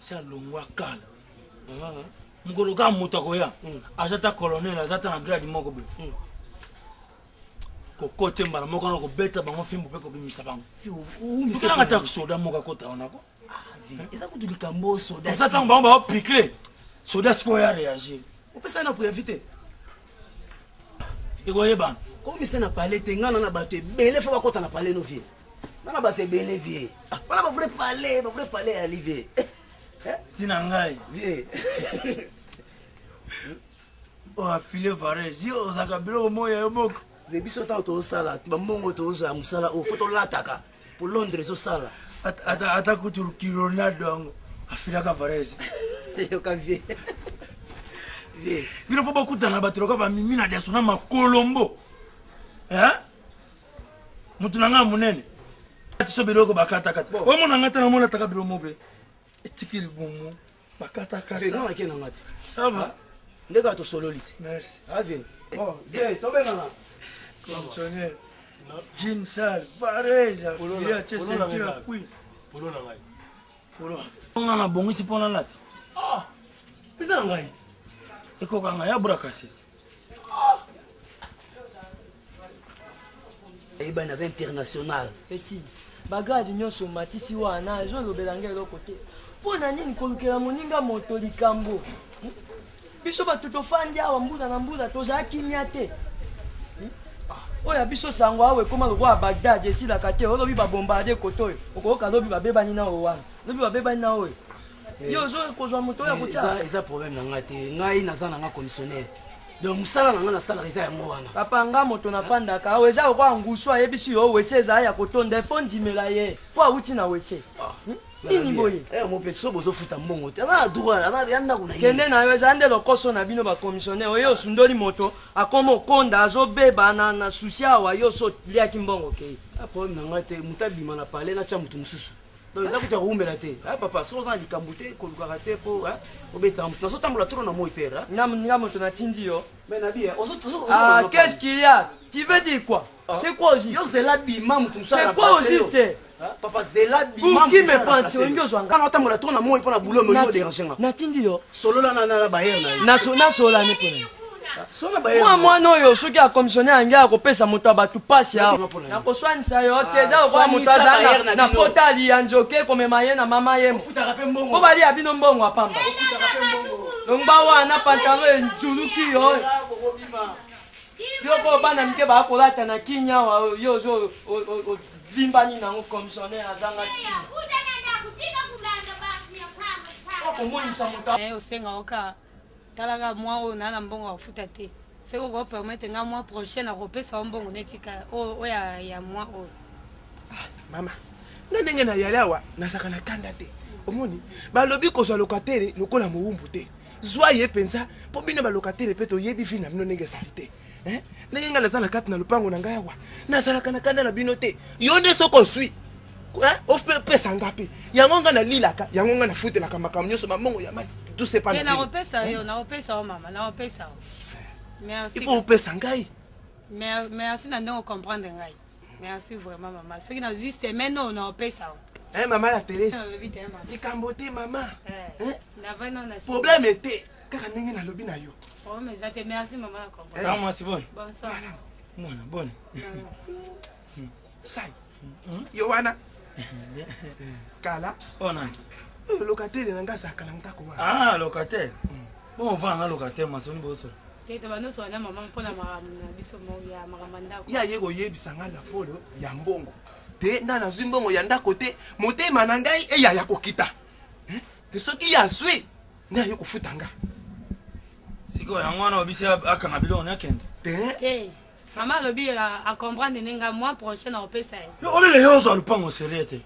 C'est longwa kala. Mukolo ka muta ko ya. Azata colonel azata na grade moko be. Kokote mbala moko na ko beta bango fimbu pe ko bimisa bango. Ou mi sala ngata soda moko kota onako. Eza ko du kambo soda. Tata bango ba piquer. Soda siko ya réagir. On peut ça na pour éviter. Ego yeba. Ko mi na parler te ngana na bato belé fa bakota na parler no vie. Na bato belé vie. Ah, bana ba voulait parler à Olivier. Tina ngai. Vie. O afile Varese, yo zakabilo moya yo moko. Biso ta to sala ti bamongo to zo ya musala o foto lataka pour Londres zo sala ata kuturuki Ronaldo afila ka Varese yo ka vie bino fo bakutana baturoka ba mimi na desona makolombo mutu nanga munene ati so biloko bakata kata o mona ngata na mona taka bilo mobe etikili bomo bakata kata non akena ngati ça va ndeka to sololite merci avie oh bien tobenga na Commissionnaire, Jean Sal, Varese, Filia, Chessentia, oui. Polo na ngai. Polo. On a bon ici pour la latte. Ah, pisa ngai. Et quoi quand ya bra cassette. Et ben na international. Petit, bagadi nyonso matisi wana zo lobelanga lo côté. Pona nini kolukela moninga moto likambo. Biso batuto fandi awa mbula na mbula toza kimia te. Oya biso sango awe koma lokwa Bagdad esila kate olobi ba bombarder koto okoka lobi ba bebani na owana lobi ba bebani na oyo yo zo kozwa moto ya kotia eza problème na ngate ngai nazana nga commissionnaire donc musala na nga na sala eza yango wana papa nga moto na fandaka awe eza kwa ngusu ayebisi yo wese eza ya kotonda fondi melaye po awuti na wese nini boye mo pe so bozo futa mbongo te ana droit ana yanda kuna kende na yo eza ndelo koso na bino ba commissionnaire oyo sundoli moto akomo konda azobeba na susi awa yo so liaki mbongo ke problème na ngate mutabima na parler na cha mutu mususu donc eza kuta rumela te ah papa so za likambo te kolukaka te po obetsa mutu naso tambola trop na moi père nga moto na tindi yo mais na bien qu'est-ce qu'il y a tu veux dire quoi c'est quoi au juste yo zela bima mutu musala c'est quoi au juste Papa Zela Pour qui me prend tu onyo zwanga? Kana otambola to na moi pona boulot me no déranger nga. Natindi yo. Solo na bayer na. Na sola ne pona. Solo bayer. Moi no yo soki a commissionnaire anga kopesa moto abatu pasi ya. Na koswanisa yo teza kwa moto azanga na potali ya njoke komema ye na mama ye. Futaka pe mbongo. Ko bali abino mbongo apamba. Futaka pe mbongo. Longba wana pantalon njuluki yo. Yo ko bana mike ba kolata na kinya wa yo zo vimbani na ngo commissionnaire azanga ti. Osenga oka talaga mwa o na mbongo afuta te. Seko ko permettre nga mwa prochaine akopesa mbongo netika o ya mwa o. Mama, ndenge na yalawa nasaka na kanda te. Omoni, ba lobi ko so locataire lokola muumbu te. Zwa ye penza po bino ba locataire peto yebi fi na bino ndenge salite. Ndenge nga nazala kati na lupango na ngai awa. Nasala kana kanda na bino te. Yo nde soko sui. Ofe pesa ngapi? Yango nga na lilaka, yango nga na futelaka makambo nyonso mamongo ya mali. Tout c'est pas. Na opesa yo, na opesa o mama, na opesa o. Merci. Il faut opesa ngai. Merci na ndenge comprendre ngai. Merci vraiment maman. Ce qui na juste semaine on na opesa o. Maman la télé. Ikambote maman. Na vana na. Problème était kaka ndenge na lobi na yo. Oh mais ça te merci maman comprendre. Comment c'est bon? Bonsoir. Bon. Sai. Yohana. Kala. Oh non. Locataire na ngasa kala ntako wa. Ah, locataire. Bon, on va en locataire masoni boso. Tete bano so na maman mpona na biso mo ya makamanda. Ya yego yebisa ngala polo ya mbongo. Te na na zimbongo ya ndako te, motema na ngai e ya kokita. Te soki ya swi na yo kufutanga. Siko ya ngwana obisi akanga bilo na kende. Te. Maman lobi a comprendre nenga mois prochain na opesa. Yo obile yo zo lupango seriete.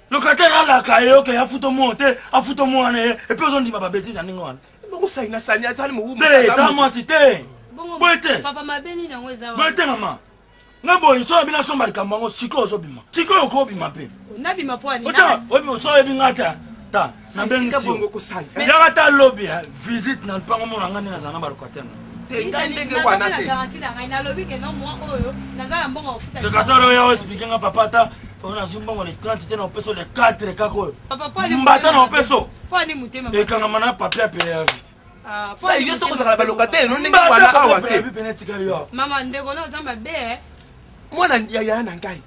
Locataire ala kayo ke afuto monte, afuto mwana et puis on dit ma bêtise aningo wana. Bongo sa ina sanya sali mu umba. Te ta moi cité. Boite. Papa mabeni na ngweza wa. Boite maman. Ngabo inso bina so marika mango siko zo bima. Siko ko bima pe. Na bima po ani. Ocha, obi so ebi ngata. Ta, na bengi si. Ya ta lobby visite na lupango mona ngani na zana ba locataire. Ndenge wana te. Na lobby ke no moi oyo, na zala mbongo ofuta. Le kataro ya expliquer nga papa ta. On a zimbongo les 30 te na peso les 4 kako. Papa pa ni mbata na peso. Pa ni mutema. E kanga mana papier apele ya vie. Ça y est soko za ba locataire no ndenge wana awa te. Mama ndeko na zamba be. Mwana ya na ngai.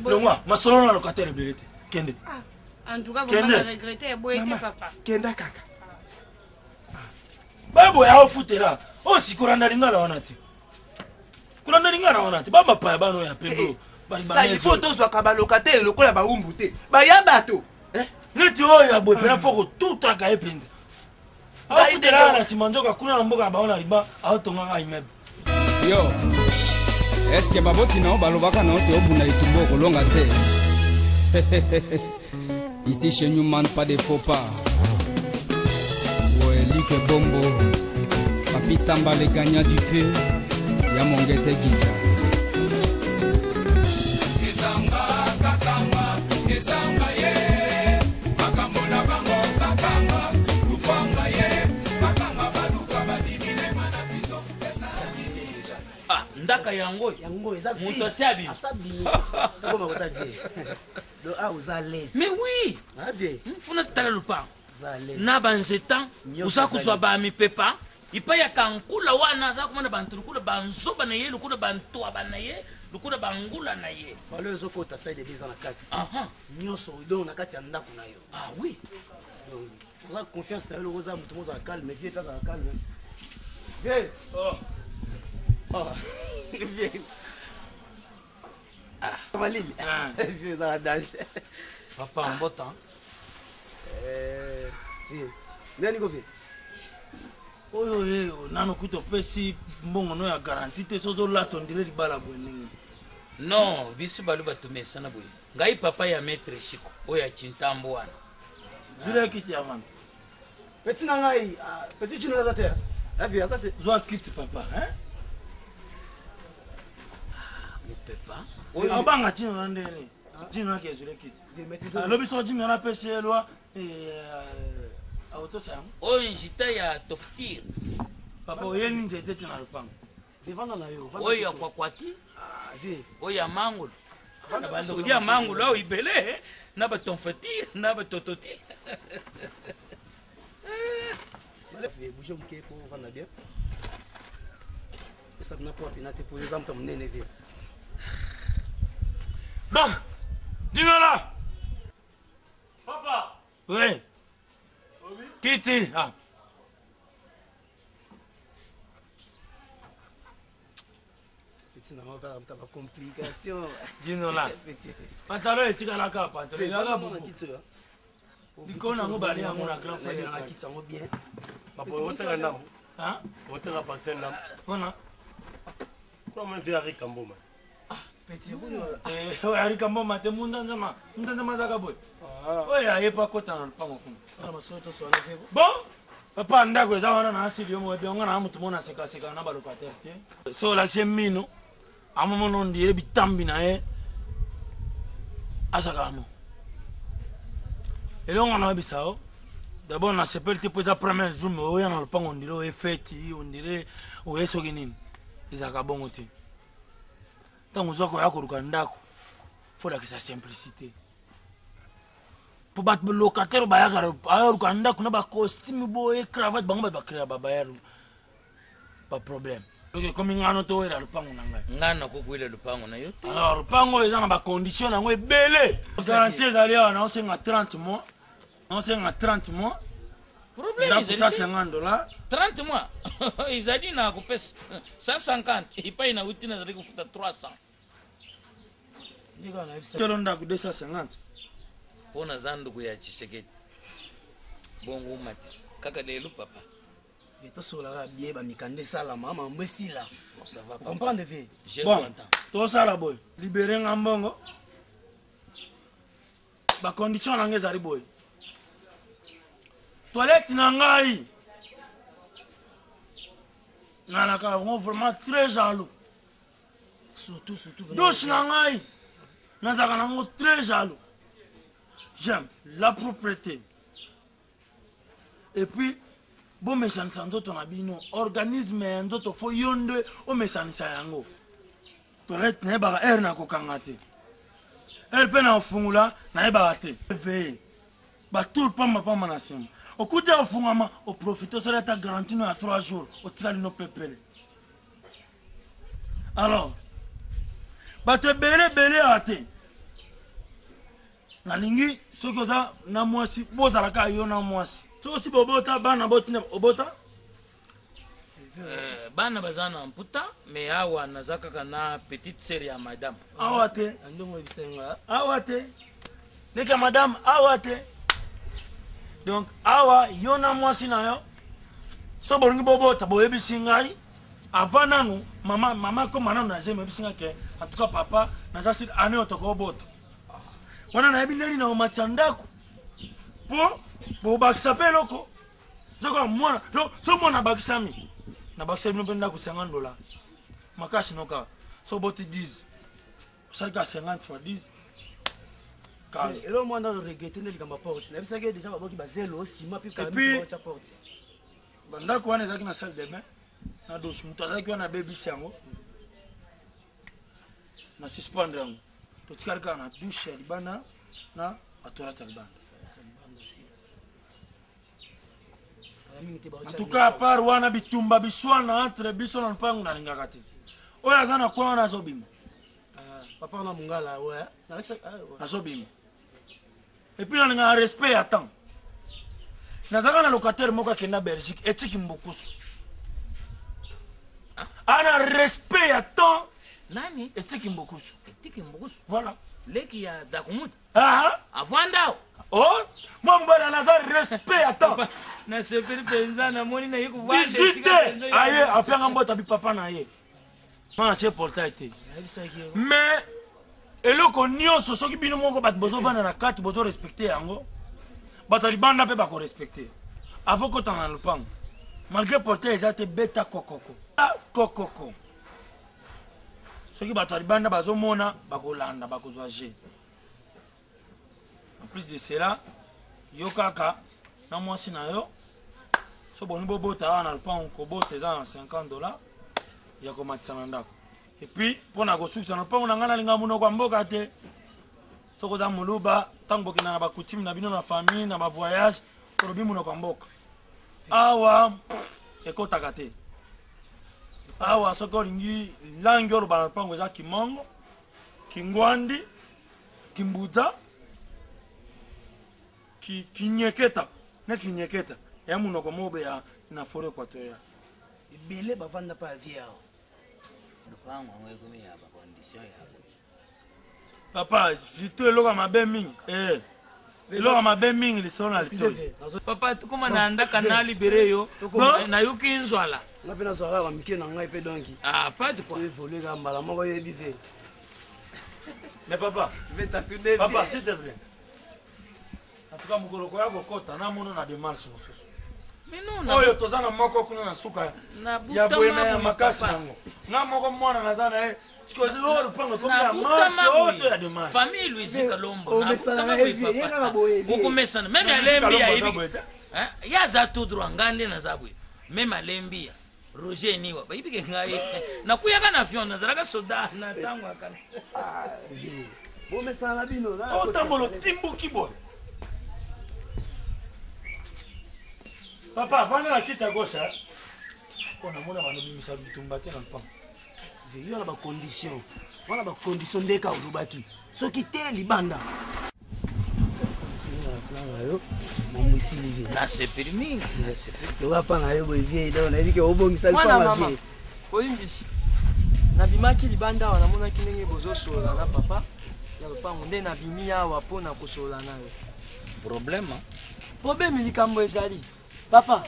Longwa, masolo na locataire belete. Kende. En tout cas, vous allez regretter boyete papa. Kenda kaka. Babo ya ofutera. O sikuranda lingala wanati. Kuranda lingala wanati. Baba pa bano ya pendo. Ça il faut tous ba locataire lokola ba umbu te. Ba ya bato. Neti oya boy pena foko tout aka epende. Ofutera na simanjoka kuna na mboka baona liba autonga nga immeuble. Yo. Est-ce que baboti na balobaka na ote obunda itumbo kolonga te? Ici chez nous manque pas de faux pas. Ouais, Lique Bombo. Papi Tamba les gagnants du feu. Yamongete Gija. Ndaka yango eza muto sabi comment on t'a vie le a aux à l'aise mais oui ah vie funa tala lupa za l'aise na banzeta usa kuswa ba mi pepa ipa ya kankula wana za kumana bantu kula banzoba na ye lukula bantu abana ye lukula bangula na ye wale zo kota side de bizana kati nyoso donc na kati ya ndako na yo ah oui donc za confiance ta lo za mutu moza calme vie ta calme vie oh bien. Malili. Vieux dans la danse. Papa en beau temps. Nani ko vi? Oyo nano kuto pesi mbongo no ya garantie te sozo lato ndile libala bwenengi. Non, bisu balu batumesa na boye. Ngai papa ya maître Chiko, oya Chintambo wana. Zule kiti avant. Petit na ngai, petit chino na terre. Avi azate. Zwa kiti papa, hein? Pepa oyo banga tino na ndene tino na kezule kiti lobi so jimi na pesi elwa auto sam oyo njita ya toftir papa oyeni nzete te na lupango zivana na yo oyo kwa kwati oyo ya mangolo na bando dia mangu lo ibele na ba tonfati na ba tototi bouger un peu pour vendre bien. Et ça n'a pas pénaté pour les hommes comme néné bien. Bon, dis-moi là. Papa. Oui. Kitty. Ah. Petit n'a pas de complication. Dis-nous là. Pantalon est tiré à la carte. Pantalon est à la carte. Diko na ngo bali yango na grand frère na kitsa ngo bien. Papa wotela ndam. Hein? Wotela passer ndam. Ona. Comment faire avec Kamboma? Petit boulot. Ouais, avec Kamboma te mundanzama. Mundanzama zaka boy. Ouais, aye pas kota na pango kun. Na masoto so na febo. Bon. Papa ndako za wana na asili yo mo be ngana mutu mona seka seka na balokataire te. So l'accès mino. Amomo non di bitambi na e. Asaka no. Et là, on a vu ça. D'abord, on a sepelé pour la première jour, mais on a pas on dirait fête, on dirait où est-ce qu'il y a des acabongotis. Tant qu'on soit au Kandako, il faut que ça simplicité. Pour battre le locataire, au Kandako, on a un costume, boy, cravate, on va créer un pas problème. Comme il y a un autre, il y a un pango. Il y a un pango. Alors, le pango, il y a des conditions, il y a des belles. Garantie, on a 30 mois. On s'est à 30 mois. Problème, c'est ça, $50. 30 mois. Ils ont dit na coupé 150. Il paye na outil na 300. Tu l'as dit 250. Pour na zandu kuya Tshisekedi. Bongo matis. Kaka lelo papa. Et tout ça là bien ba mikande sala mama mbesi là. Ça va pas. Comprendre vie. Bon. Tout ça là boy. Libérer ngambongo. Ba condition na ngeza ri boy. Toilette nangai. Nanaka, on est vraiment très jaloux. Surtout. Douche nangai. Nazaka nango très jaloux. J'aime la propreté. Et puis, bon méchanisa nzoto na bino, organisme nzoto fo yonde o méchanisa yango. Toilette na ba air na kokanga te. Elle pe na fungula na ba te. Veille. Ba tout pamba pamba na sim. Au coup de fungama, au profite sur ta garantie à 3 jours, au tirage no pepele. Alors, ba te belé até. Na lingi, ce que ça na mwasi, bozalaka yo na mwasi. So si bobota bana botina obota. Bana bazana mputa, mais awa nazaka kana petite sœur ya madame. Awate, andongo bisenga. Awate. Neka madame awate. Donc, awa, yona mwasi na yo. So bolingi bobo tabo yebisi ngai. Avant nanu, mama ko mananu na zeme yebisi ngai ke. En tout cas papa, na zasi ane otoko bota. Wana na yebi neni na omatandako. Po bakisa pe loko. Zoko mwana, so mwana bakisami. Na bakisa bino penda ku $50. Makashi noka. So boti 10. Salika 50 fois 10. Et là, moi, on a regretté les portes. Il y a déjà un zélo, aussi, ma pipe, et puis, banda ko wana zaki na salle de bain na douche mutu azaki wana baby sango na suspendre yango totikali kaka na douche ya libanda na atoilette ya libanda. En tout cas, à part wana bitumba biswana entre biso na mpango na lingaka te oyo aza na kwa wana azobima papa na mungala ouais azobima. Et puis, on a un respect à temps. Nous avons un locataire qui est en Belgique. Et qui est en un respect à temps. Nani? Et qui est en voilà. Leki ya dakumut. Ah, avanda. Oh, moi, je un respect à temps. Na sepeli penza na moni na yiku vande. 18 ans. Aïe, après, on va papa na ye. Moi, je portail. Mais. Et là, quand nous sommes qui bino moko bat bozo vana na carte bozo respecter yango. Batali banda pe bako respecter. Avant que t'en le pan. Malgré porter ils étaient bêta kokoko. Ah kokoko. Ce qui batali banda bazo mona bako landa bako zoager. En plus de cela, yo kaka na mwasi na yo. So boni bobo ta na le pan ko bote za $50. Ya ko matisa ndako. Et puis, pour na kosusa na pango na ngana linga muno kwa mboka te. Soko za muluba, tango kina na bakutimi na bino na famille na ba voyage, korobi muno kwa mboka. Awa ekota kate. Awa soko lingi langi oro ba pango za kimongo, kingwandi, kimbuza, kinyeketa, na kinyeketa. Ya muno kwa mobe ya na foro kwa toya. Bele bavanda pa viao. Papa, je te loga ma belle ming. Loga ma belle ming li sona Papa, tu comment na anda kana libéré yo. Na yuki nzwala. Na pena soka wa mike na ngai pe donki. Ah, pas de quoi. Il faut les ambala moko yebi fe. Mais papa, papa, s'il te plaît. En tout cas, mukolo ko yako kota na muno na démarche mosusu. Mais non, oyo tozana moko kuna na suka ya boyena ya makasi nango nga moko mwana nazana sikozi lo lupango comme ya marche oto ya demande famille Luizika Lombo na kama papa ukumesana même alembi ya hivi ya za tout droit ngande na zabwe même alembi ya Roger niwa ba ibike ngai na kuyaka na fiona nazalaka soda na tango akana bo mesana bino o tambolo timbuki boy. Papa, vana la kiti à gauche. On a mon ami qui s'est tombé dans le pan. Il y a des conditions. Voilà des conditions de cas où baki. Ce qui était libanda. Na c'est permis. Tu vas pas na yo boy donc na biki obongisa le pas vie. Oyimbisi. Na bimaki libanda wana mona kinenge bozo sola na papa. Ya lupango nde na bimia wa pona kosola nayo. Problème likambo ezali. Papa,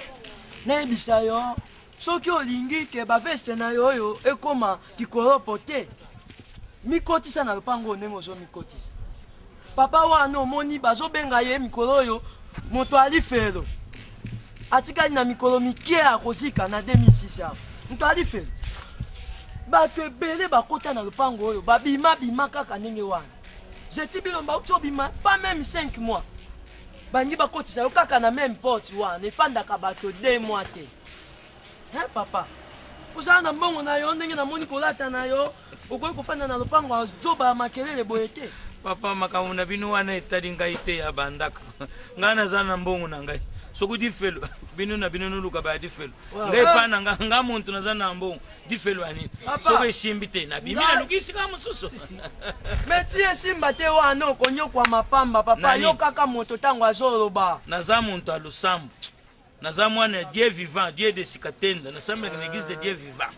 nayebisa yo soki olingi ke baveste na yo oyo ekoma kikoropo te mikotisa na lupango ndenge ozomikotisa. Papa wana omoni bazobenga ye mikolo oyo moto ali felo atikali na mikolo mike akozika na 2006 awa moto ali felo bato ebele bakota na lupango oyo babima kaka ndenge wana zeti bilomba uti obima pas même 5 mois bangi bakotisa yo kaka na même porte wana efandaka bato 2 mois te. Papa ozala na mbongo na yo ndenge namoni kolata na yo okoki kofanda na lupango azoba makelele boye te. Papa makambo na bino wana etali ngai te ya bandaka ngai naza na mbongo na ngai soki difelo bino na bino noluka baya difelo ngai epa na nga muntu naza na mbongo difelo ya nini soki esimbi te nabimi naluki esika mosusu meti esimba te wana okonyokwa mapamba papa yo kaka moto ntango azoloba naza muntu ya losambo naza mwana Dieu vivant Dieu de sikatenda nasambelaka na église de Dieu vivant.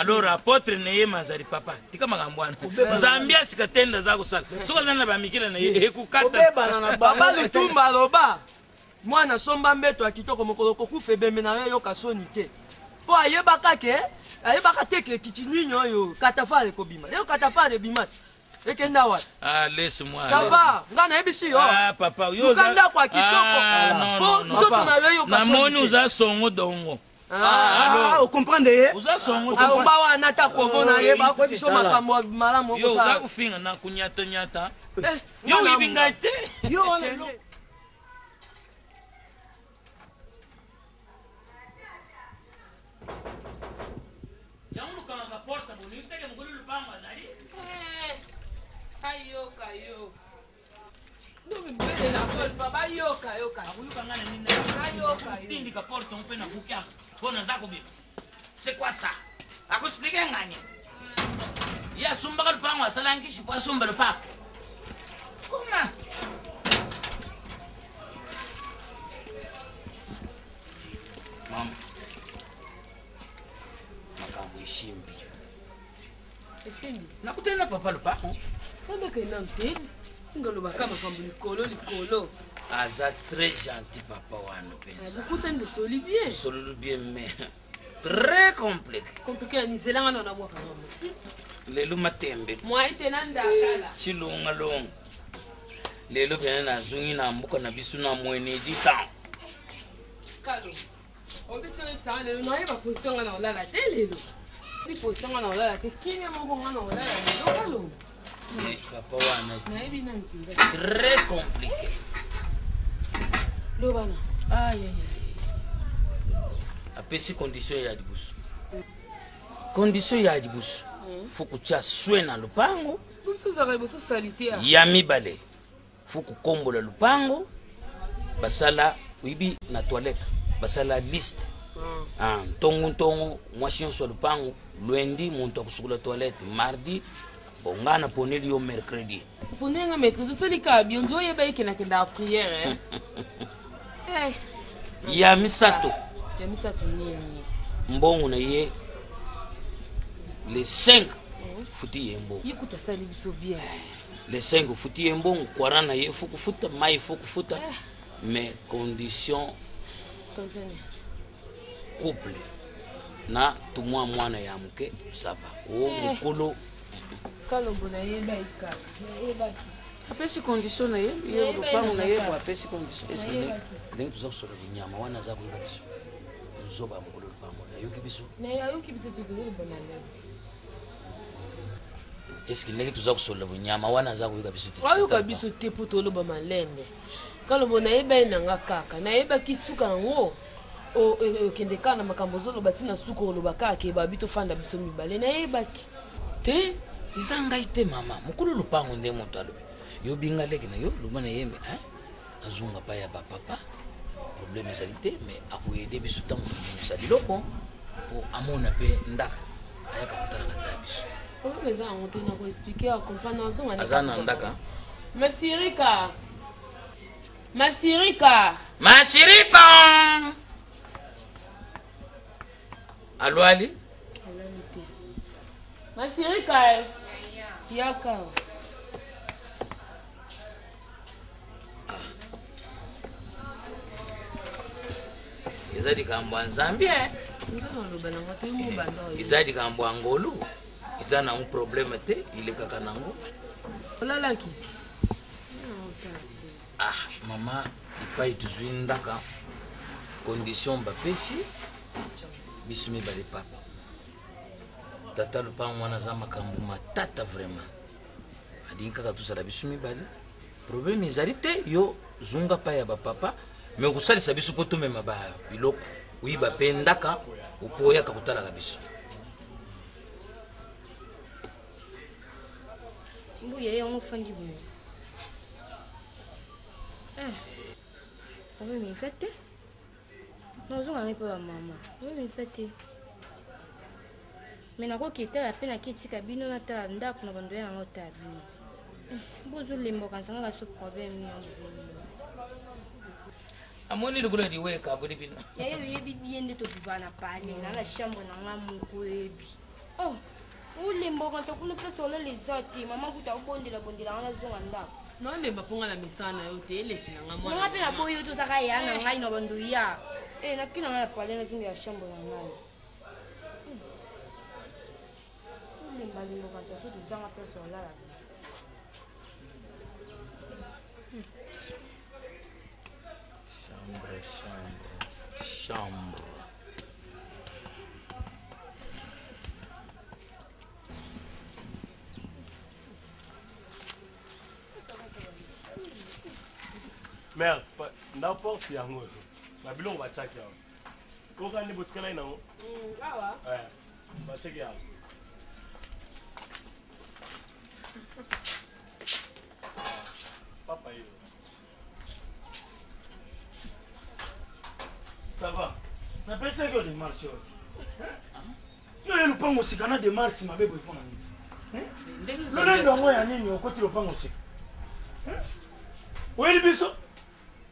Alors apôtre neye mazali papa tika makambo wana nzambi asikatenda za kosala soki azali na bamikila na ye ekukata papa lutumba aloba mwana somba mbeto ya kitoko mokolo kokufa ebembe na yo yoka soni te mpo ayebaka teke kiti nini oyo katafale kobima leo katafale ebima ekenda wa laisse-moi ça va nga nayebisi yo papa lukanda kwa kitoko po nzoto na yo yoka soni namoni uza songo dongo vous comprenez? Uza songo aomba wana ta kovo na ye bako biso makambo malamu yo uza kufinga na kunyata nyata yo ibinga te yo wana porta bonita que mugulu lupanga zari ayoka yo ndomi mbele na bol baba yoka akuluka ngana nini ayoka yo tindi ka porta on pena kukia bona zako bibi c'est quoi ça akuexpliquer ngani ya sumba ka lupanga salangi shi kwa sumba lupanga comment mama makambo ishimbi esimbi nakutenda papa lupango fambeke na mteni ngaloba kama makambo likolo aza très gentil papa wana penza bukutani bosoli bien solo bien mais très compliqué nizelanga na mwaka mama lelo matembe mwai tena ndakala chilunga longa lelo pena nazungi na mbuka na biso na mwene di temps kalo obitsonga bisanga lelo nayeba position nga na olala te lelo position nga na olala te kimia moko nga na olala lelo kalo papa wana nayebi nani mpenza très compliqué lobana apesi condition ya libusu condition ya libusu fuku tia swe na lupango boso salite ya mibale fuku kombola lupango basala wibi na toilette basala liste ntongo mwasi nyonso ya lupango lundi muntu akusukula toilette mardi bongana poneli yo mercredi ponenga mercredi osalika bien nzo oyeba ekenakenda priere ya misato nini mbongo na ye le 5 futi ye mbongo yikuta sali biso bien le 5 futi ye mbongo kwara na ye fuku futa mai fuku futa mais condition couple na tumwa mwana ya mke sava o mukolo kalombo na ye baika apesi condition na ye lupango na ye apesi condition est-ce que ndenge tuza kusola binyama wana za kuyoka biso nzoba mukolo lupango ayoki biso totolobana lelo est-ce que ndenge tuza kusola binyama wana za kuyoka biso ayoka biso te po toloba malembe kalombo nayeba ye nanga kaka nayebaki suka yango okende kaka na makambo ozoloba ntina suka oloba kaka ebabi tofanda biso mibale nayebaki te eza ngai te mama mokolo lupango nde moto alobi yo binga leki na yo loba na ye me azunga pa ya bapapa problème ezali te mais akoyede biso ntango tobimisa biloko mpo amona mpe ndako ayaka kotalaka ta ya biso problème eza yango te nakoexplike akompane azonga aza na ndaka masirika alwali te masirika yaka eza likambo ya nzambe eza likambo ya ngolu eza nango problème te ilekaka nango olalaki mama ipai tozwi ndaka condition bapesi biso mibale papa tata lupango wana aza makambo matata vraiment alingi kaka tosala biso mibale problème ezali te yo zunga pa ya bapapa me okosalisa biso mpo tomema biloko oyiba mpe ndaka opo oyaka kotalaka biso mbuya yango ofandi boye omemisa te nozonga ngai mpe bamama omemisa te me nakoki etala mpe naketika bino natala ndako na bandoya nango otala bino bozolemboka nzangaka so problème yango amoni likolo liweka boli bino yaye oyebi bien nde tobiva na pale nanga chambre nanga moko oyebi olemboka nto kuna place olala eza te mama kuta obondela nga nazonga ndako nolemba mponga na misana yo te eleki nanga mwana mpe naboyi yo tozaka ya na ngai na bandoya nakina ngai na pale nazinga ya chambre na ngai olemba lemboka nto so tozanga place olala chambre mère n'importe yango babiloko batiaki yango okandi botikala nango batiaki yango papa yo ça va napesaki yo demarche oyo yo ye lupango sika na demarche mabe boye mpona nini lolendo yango ya nini okoti lupango sika oyeli biso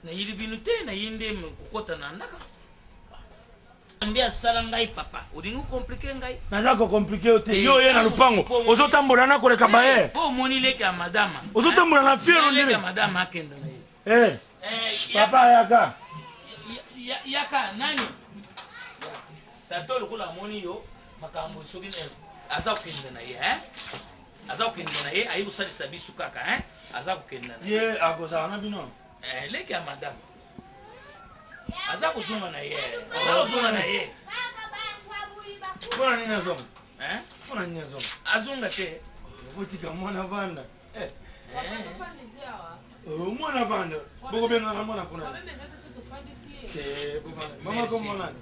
nayili bino te nayi nde kokota na ndaka mbi asala ngai papa olingi komplike ngai naza kokomplike yo te yo ye na lupango ozotambola na koleka baye po omoni leki ya madama ozotambola na fiero leki ya madama akenda na ye papa yaka yaka nani tato lokola amoni yo makambo soki aza kokende na ye aza kokende na ye ayi kosalisa biso kaka aza kokende na ye akozala na bino leki ya madame aza kozonga na ye aza kozonga na ye mpona nini azonga mpona nini azonga azonga te okotika mwana vanda mwana vanda bokobengaka mwana mpona mama komonani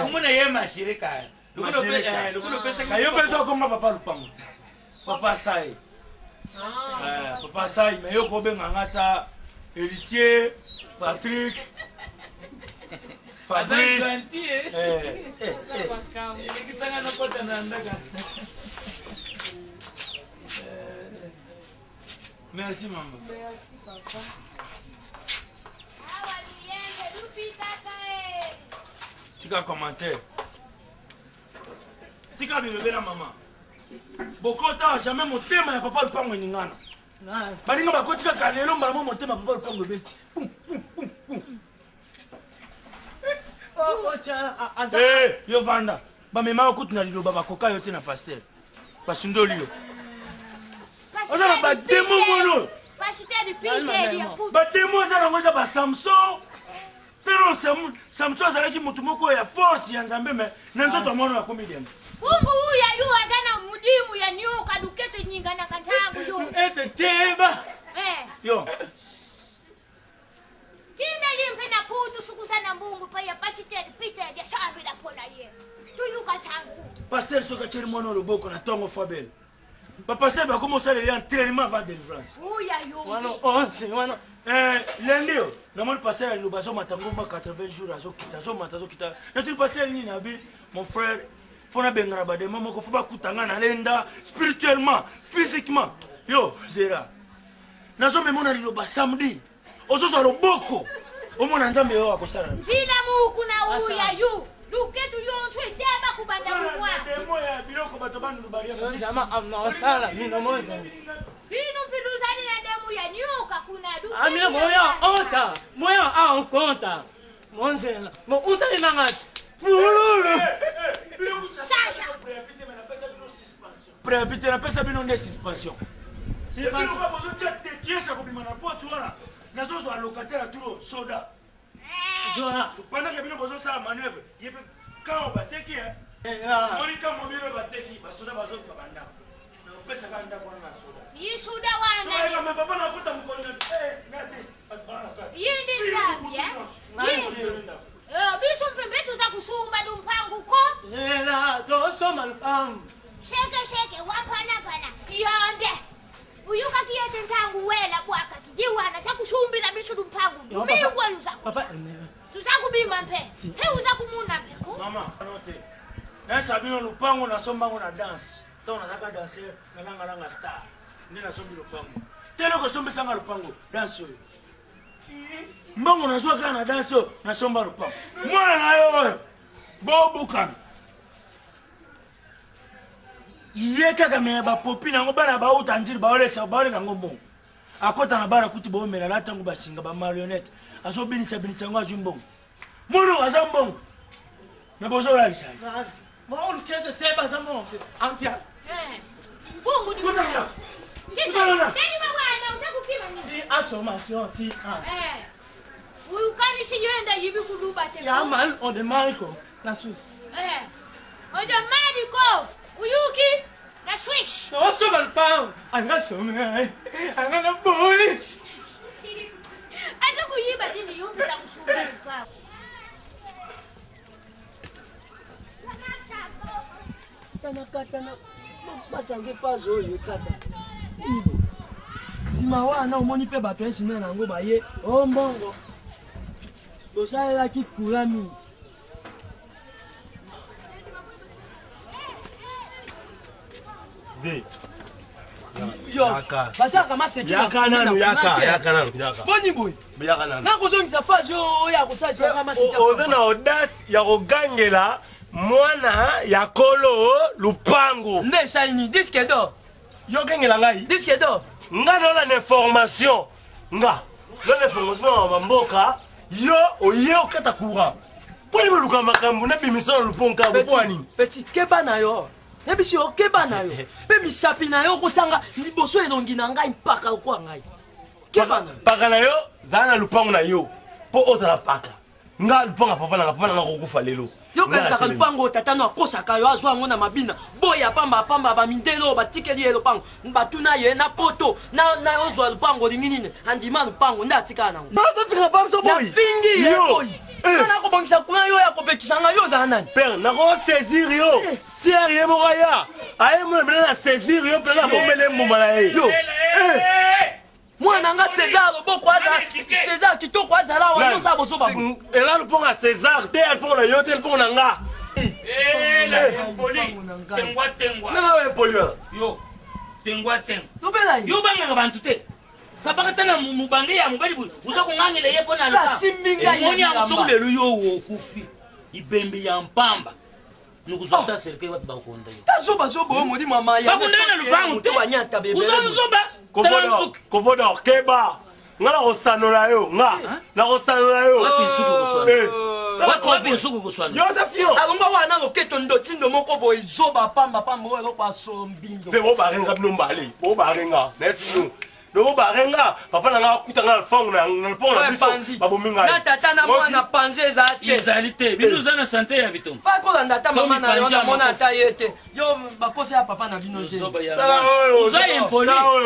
omona ye mashirika Kayo pesa ko nga papa lupango. Papa sai. Papa sai mais yo ko benga ngata héritier Patrick Fabrice. Merci maman. Merci papa. Tika commentaire. Tika bilobela maman. Bokota jamais motema ya papa lupango ningana. Balinga bakotika kalelo mbala motema papa lupango beti. Yo vanda. Bamema okuti na liloba bakoka yo te na pasteur. Basundoli yo. Ozala ba demo mono. Ba demo ozala ngoza ba Samson. Pero Samson azalaki mutu moko ya force ya Nzambe me na nzoto mono ya komedian. Mungu huya yu azana mudimu ya nyoka dukete nyinga na kantangu yo. Ete tema. Yo. Tinda yimpe na putu sukusana Mungu pa ya pasiteri Peter ya sambi la pona ye. Tuyuka sangu. Pasteur soka cheri mono loboko na tongo fabel. Papa Seb a commencé à aller en entraînement avant délivrance. Lundi, le pasteur a nous basé 80 jours à Zokita. Mon frère, faut na bengra bade maman ko fuba kutanga na lenda spirituellement, physiquement. Yo, zera. Nazo me mona liloba samedi. Ozo so loboko. Omona Nzambe yo akosala. Njila muku na uya yu. Luketu yontwe deba kubanda mwa. Demo ya biloko bato bandu baria. Jama amna osala mina moza. Bino piluzani na demu ya nyoka kuna duke. Amina moya a conta. Monzela. Mo utali na ngati. Pululu. Sasha. Prévité na pesa bino ne suspension. Si bino ba bozo tete tiesa ko bimana potu wana. Nazo zo locataire a turo soda. Pendant que nous faisons ça manœuvre, quand on va te qui Monica mobile va te qui parce que nous avons kabanda. On peut se rendre dans la soda. Yisuda wana. Soda mais papa na kuta mkono. Ngati. Yindi nzabya. Biso mpembe tuza kusumba lumpangu ko. Zela to soma lumpangu. Sheke wampana. Yonde. Uyuka kiyete ntangu wela bwaka kijiwana sakusumbira biso lumpangu. Migwa yuza. Papa Tuzakubima mpe. He uzakumuna mpe. Mama, anote. Na sabino lupango na sombango na dance. To na zaka danser na langa star. Ndi na sombi lupango. Telo ko sombi sanga lupango dance yo. Mbango na zwa kana dance yo na somba lupango. Mwana na yo. Bobukana. Yeka kama ba popi na ngobana ba utanjiri ba ole na ngombo. Akota na bara kuti bo mela latangu basinga ba marionette. Aso binisa ngwa jumbong. Mono azambong. Na bozo la lisa. Mo lukete teba zambong. Ampia. Bongo ni. Kutana. Teni mawana usakukima ni. Ti assomation ti. Ukani siyenda yibi kuluba te. Ya man on the Marco na Swiss. On the Marco. Uyuki na Swiss. No soma lupang. Anga soma. Anga na bullet. Aza kuyiba tini yumbi za kusumba kwa. Tana basanze fazo oyo kata. Sima wana omoni pe bato esime nango baye ombongo. Tosalelaki kula mingi. Basaka maseki yaka nanu. Boni boy. Na kozongisa fazi oyo ya kosalisa maseki. Oza na audace ya kogangela mwana ya kolo lupango. Nde salini disque d'or. Yo gangela ngai. Disque d'or. Nga na la information. Nga. Na information wa mboka yo oye okata courant. Poni meluka makambo na bimiso luponka bwani. Petit keba na yo. Nebisi okeba na yo. Pe misapi na yo kotanga liboso elongi na ngai mpaka kwa ngai. Keba na. Paka na yo zana lupango na yo. Po ozala paka. nga lupango papa nanga kokufa lelo yokanisaka lupango tatano akosaka yo azwa yango na mabina boya pamba bamindelo batikeli ye lupango batuna ye na poto na ozwa lupango olingi nini andima lupango nde atikala nango nafingi ye boyi ana kobongisa kuna yo ya kopekisanga yo ozala nani pere nakosaisir yo tiere ye moko ya aye mona mpena na saisir yo mpena na bomele mbuma na ye yo mwana nga César loboko aza César kitoko azala wa yo sa bozo ba ela lupongo ya César te lupongo na yo te lupongo na nga tengwa nanga we poli yo tengwa yo banganga bantu te kabaka na mubange ya mubali uza kungangela ye pona luka moni ya musokulelo yo wokufi ibembe ya mpamba nukuzota serikali watu bakonda yo tazoba modi mama ya bakunda na lupango te banyata bebe uzoba kovoda keba nga nakosanola yo nga nakosanola yo wapi nsuku kuswana yo tafio alonga wana loketo ndotindo moko boye zoba pamba oyo eloko asombindo mpe bobarenga bino mbale bobarenga nesinu nobobarenga papa nanga akutanga na lupango na biso babomi ngai na tata na mwana panze ezali te bino oza na sante ya bitombo fa kolanda ata mama na yo namona ata ye te yo bakosa ya papa na bino oyo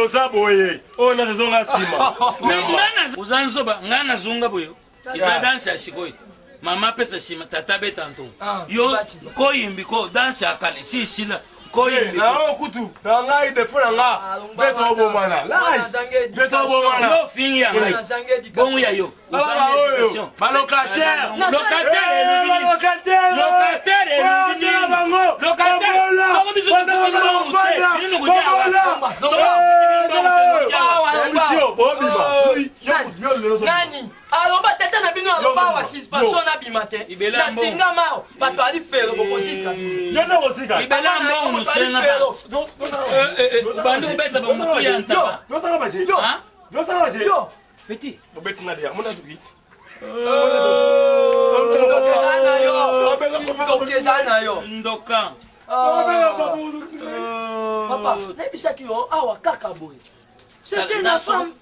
oza boye oyo nazezonga nsima oza nzoba ngai nazonga boye eza danse ya sikoyo mama apesa nsima tata beta ntongo yo koyimbi ko danse ya kale si isila nao kutu na ngai defo na nga beto obomana beto obomana yo fingi ya ngai bongo ya yo balocataire soko biso nani aloba tata na bino aloba wa suspension na bima te natinga mao bato ali fero bokozika ibela mbongo nosena bandi kubeta bamoto ya ntaba petit bobetinga dia mona suki ndoka papa nayebisaki yo awa kaka boye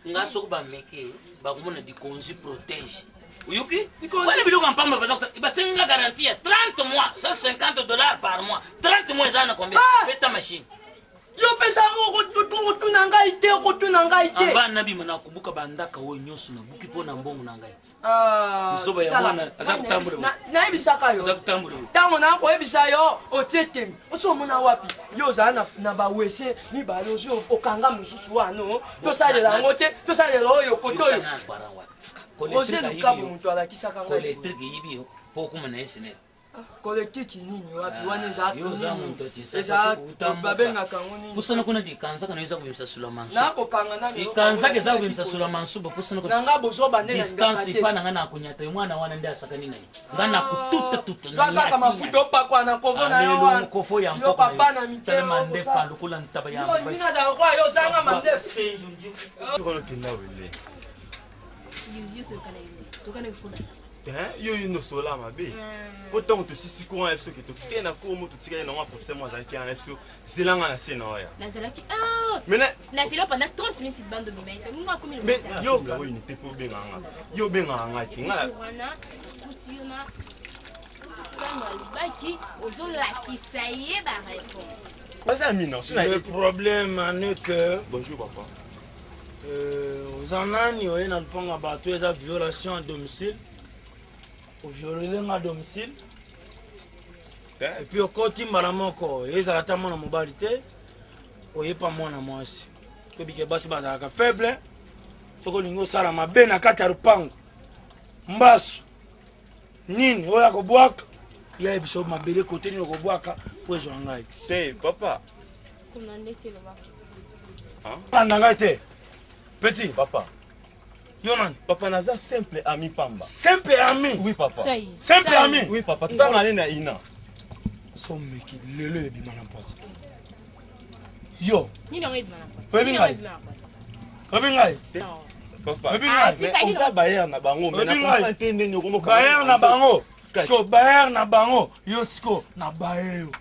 nga soko bameke bakomona dikonzi protège oyoki wana biloko ya mpamba basenga garantie ya 30 mois $150 par mois 30 mois eza na combien beta machine yo pesanga okotuna ngai te okotuna ngai te ava nabima nakobuka bandaka oyo nyonso nabuki mpo na mbongo na ngai misoba ya mwana aza kutambula nayebisaka yo ntango nakoyebisa yo otie temi oso omona wapi yo ozala na bawese mibale ozwi okanga mosusu wano tosalela yango te tosalela oyo koto oyo oze lukabo moto alakisaka ngai koletrike yibi yo mpo okuma na ye senele kolekiki nini wapi wana eza babengaka ngo nini pusana kuna dikanzaka na yo eza kobimisa sula mansuba nakokanga na ikanzaka eza kobimisa sula mansuba pusana nanga bozoba nde distance ipa nanga na kunyata yo mwana wana nde asakani na ye nga na kututa kaka mafuta opakwa na kovo na yo wana kofo ya yo papa na miteo mandefa lokola ntaba ya yo mina za kwa yo zanga mandefa yo inosola mabe po ntango tosisi courant ya biso ke tokei na cour mo totikali nango aprofesseur mo azalaki yana biso zelanga na se na oya nazalaki nasila pendant 30 minutes bando bimaite mungu akomi le mais yo oyo nite po obenganga yo obenganga ngai te wana kutiona sana alobaki ozolakisa ye baréponse oza mina le problème ane que bonjour papa oza nani oye na lupango ya bato eza violation à domicile oviolelenga à domicile epuis okoti mbala moko ezala ata mwana mobali te oyepa mwana mwasi tobike basi bazalaka faible soki olingi osala mabe na kati ya lupango mbasu nini oyo akobwaka ya biso mabele kote nini okobwaka po ezwa ngai te papa panda ngai te petit papa yo nani papa naza simple ami pamba simple ami oui papa simple ami oui papa totanga ne na ina someki lelo ebima na mpasi yo oyebi ngai oyebi ngai oza bayer na bango te ndeni bayer na bango siko bayer na bango yo siko na baye yo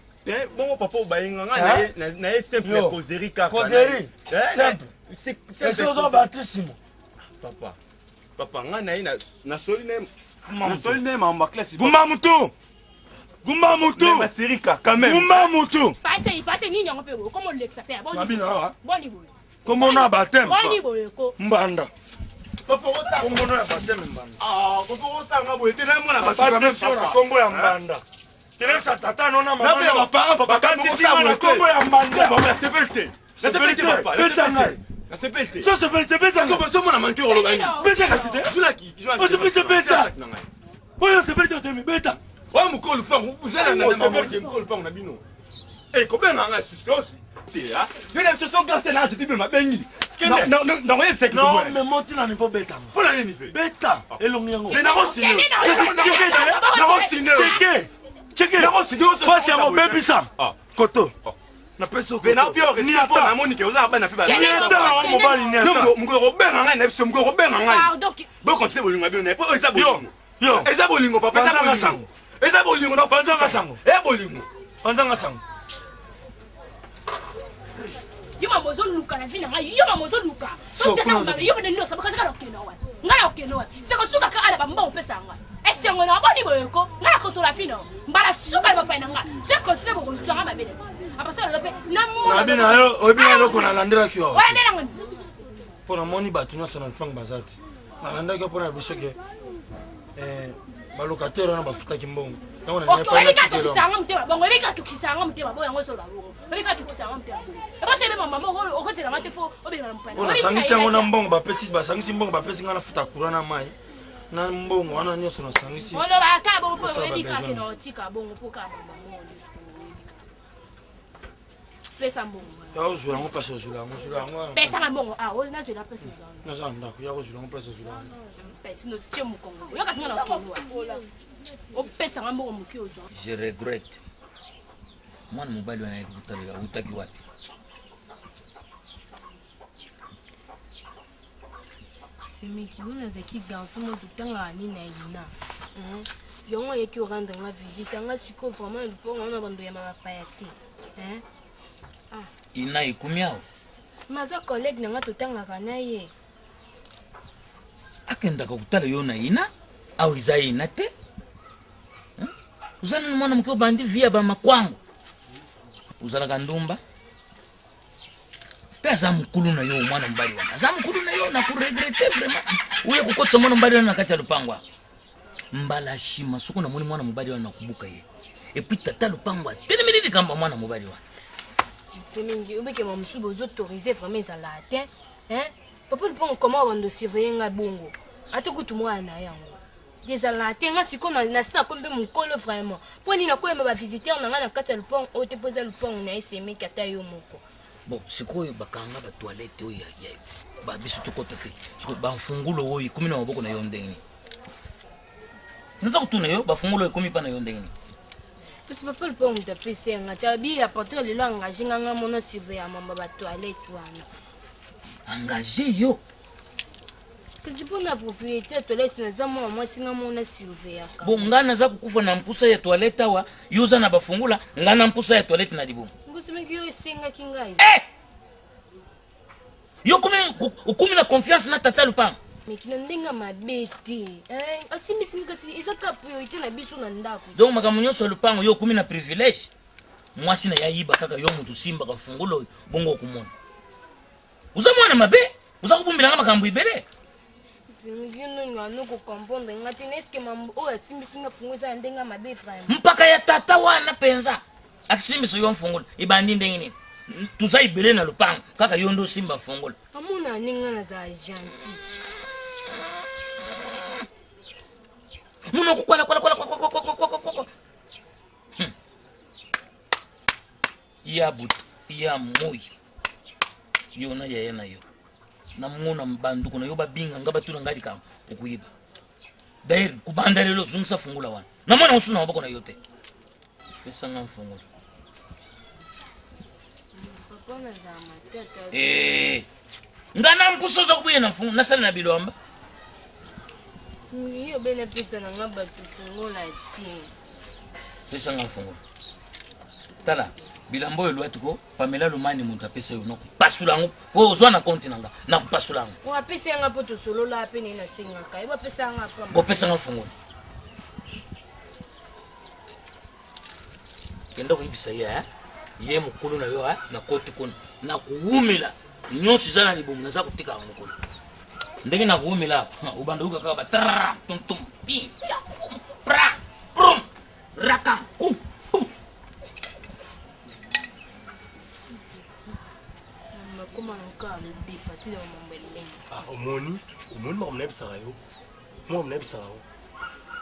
bongo papa obayinga nga na ye simple causerie kaka causerie simple esi ozo batisimo papa nga na ye nasoli na Gumba Moutou. Gumba Moutou. Mais Sirika, quand même. Gumba Moutou. Passez, ni n'en peut. Comment l'expert? Bon niveau. Comment on a baptême? Bon niveau. Mbanda. Comment on a baptême Mbanda? Ah, comment ça m'a beau? T'es là, moi, la baptême. Pas de sur la combo ya Mbanda. T'es ça tata non na maman. Papa, quand tu sais la combo ya Mbanda. C'est belté. C'est belté, papa. C'est belté. Ça c'est belté, belté. Comment on a manqué au lobby? Belté cassité. Celui-là qui joue. Oh c'est belté, belté. Oh c'est belté, belté. Ouais, mon col, vous allez en avoir un col, pas en abino. Et combien on a un sustos? C'est là. Mais la situation gâtée là, je dis, mais ma béni. Non, c'est que non, mais monte là, niveau bêta. Pour la niveau. Bêta. Et l'on y a. Mais n'a pas signé. Checké. Face à mon bébé ça. Koto. Na peso ko. Na pio ni ata na Monique oza ba na pe ba. Ni ata mo ba ni ata. Mgo ben nga na biso mgo ben nga. Pardon. Bo ko se bolinga bi na po eza bolingo. Yo. Eza bolingo papa eza bolingo. Eza bolingo na panza sango. E bolingo. Panza sango. Yo mamozo luka na vina nga yo mamozo luka. So tata ngaba yo bene losa bakaza ka okeno wa. Ngala okeno wa. Se ko suka ka ala ba mba opesa nga. Esengo na boni boyeko ngala ko to la fino. Mbala suka ba pa nga. Se ko tsile bo ko sanga ma bene. Apasala lope na mo. Na bina yo obina lo ko na landera kyo. Wa ndela ngani. Pona moni batu nyonso na mpanga bazati. Na landaki pona biso ke balocataire na bafuta kimbongo. Ok, on est quatre qui s'en muteba. Bon, on est quatre qui s'en muteba. Bon, on est sur la roue. On est quatre qui s'en muteba. Et parce que maman, on côté la mate fo, on est dans le pain. On a sangisi yango na mbongo ba pesi ba sangisi mbongo ba pesi ngana futa kura na mai. Na mbongo wana nyonso na sangisi. On ba ka bon po on est quatre no tika bon po ka maman. Pesa mbongo. Ya ozula ngo pesa ozula ngo. Pesa mbongo. Ah, on a de la pesa. Na za ndako ya ozula ngo pesa ozula. Pesa no tshemu kongo. Yo ka singa na kongo. Je regrette. Mwana mobali wana kutalela utaki wapi? Semiki una zaki garçon mo tutanga ni na ina. Yongo yeki rendre nga visite nga siko vraiment le pont on a bando ya mama payati. Ina ikumiao. Maza collègue nga tutanga kana ye. Akenda kutala yo na ina au izai ina te? Uzana mwana mkeo bandi via ba makwangu. Uzala kandumba. Pesa mkulu na yo mwana mbali wana. Za mkulu na yo na kuregrete vraiment. Uye kukotsa mwana mbali wana nakati alupangwa. Mbala shima soko na mwana mbali wana nakubuka ye. Et puis tata lupangwa. Tene milili kamba mwana mbali wana. Femingi ubeke mamsubo zo autoriser vraiment ça la atteint. Papa lupangwa comment on doit surveiller nga bongo. Atukutu mwana yango. Des alatés, nga siko na sina kombe mukolo vraiment. Poni na koyema ba visiteur na nga na kati ya lupon o te poser lupon na eseme kata yo moko. Bon, siko bakanga ba toilette o ya ba bisu to kota te. Siko ba mfungulo o 10 na maboko na yo ndenge. Nza kutuna yo ba fungulo 10 pa na yo ndenge. Parce papa lupon de PC nga chabi à partir de là engagé nga mona surveiller mamba ba toilette wana. Engagé yo. Kasi pona propriété toilette na zamo moi singa mona surveiller. Bon ngana za kukufa na mpusa ya toilette wa yuza na bafungula ngana mpusa ya toilette na dibu. Ngutumeki yo singa kingai. Yo kumi na confiance na tata lupang. Mekina ndenga mabeti. Asimi singa kasi isaka priorité na biso na ndako. Donc makamunyo so lupango yo kumi na privilège. Mwasi na yayiba kaka yo mutu simba ka fungulo bongo kumona. Uza mwana mabe, uza kubumbila ngama kambu ibele. Mpaka ya tata wana penza akisimbiso yo mfungula ibandi ndenge nini tuza ibele na lupango kaka yo ndo simba fungula amuna ninga na za gentil muno kukwala ya but ya moyi yo na yaya na yo na muna mbandu kuna yo babinga ngaba tuna ngadi kama ukuiba dair kubanda lelo zungisa fungula wana na mwana usuna maboko na yote pesa nga mfungula papa na za matata ngana mpuso za kubuye na fungula nasala na bilomba yo bena pesa na ngaba tufungula ti pesa nga mfungula tala bilambo yo lwatuko Pamela Lumani muntu apesa yo noko pasulango po zwa na konti nanga na kupasulango wa pesa nga poto solo la pene na singa kai ba pesa nga pa bo pesa nga fungula kenda koyebisa ye ye mokolo na yo na koti kuna na kuwumela nyonso eza na libumu naza kotika yango kuna ndenge na kuwumela obanda uka kaka batara tontom pi pra prum raka kum pus omoni makamnayebisaka yo makamnayebisaka yo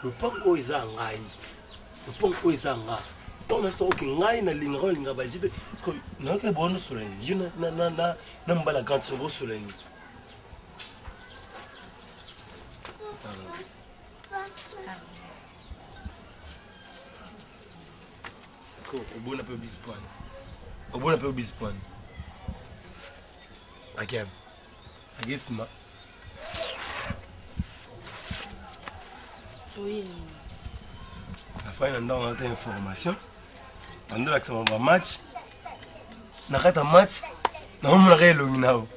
lopango oyo eza ngai lopango oyo eza nga ntango nayebisa oke ngai nalingaka olinga bazi te nayoki boa nosolani yo na mbala ganti na bosolani obona mpe obisipwane obona mpe obisipwane akem agesima Oui. La fin on a une information. On doit accéder au match. Na kata match. Na on m'a relongi nao.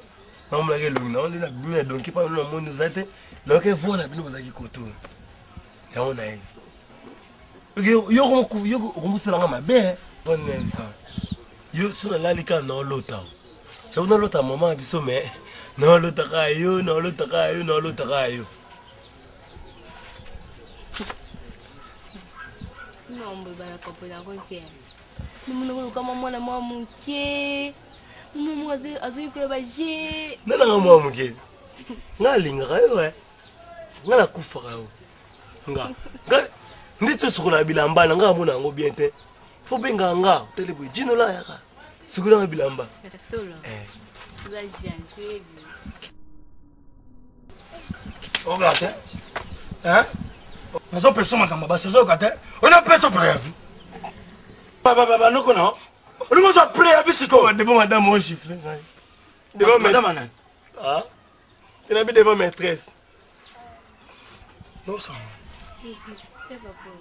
Na on m'a relongi nao. On a bien donc pas le monde nous a été. Donc il faut on a bien vous aki koto. Ya on a eu. Yo comme ça là ma bé. Bonne même ça. Yo sur la lika na lota. Je vous lota maman biso mais na lota kayo, na lota kayo, na lota kayo. Non, mais la copine a conseillé. Nous nous comme moi la moi mon pied. Moi azu que baje. Nana moi mon pied. Nga linga yo eh. Nga la kufa yo. Nga. Ndito sukuna bilamba nga mona ngo bien te. Faut benga nga telebo jino la yaka. Sukuna bilamba. Solo. Tu es gentil. Regarde. Hein? Nous sommes personnes qui m'ont fait ça. On a personne prévu. Papa, nous connaissons. Nous sommes prévu, c'est quoi? Devant madame, mon chiffre. Devant madame. Ah? Il a mis devant maîtresse. Non, ça. C'est pas pour.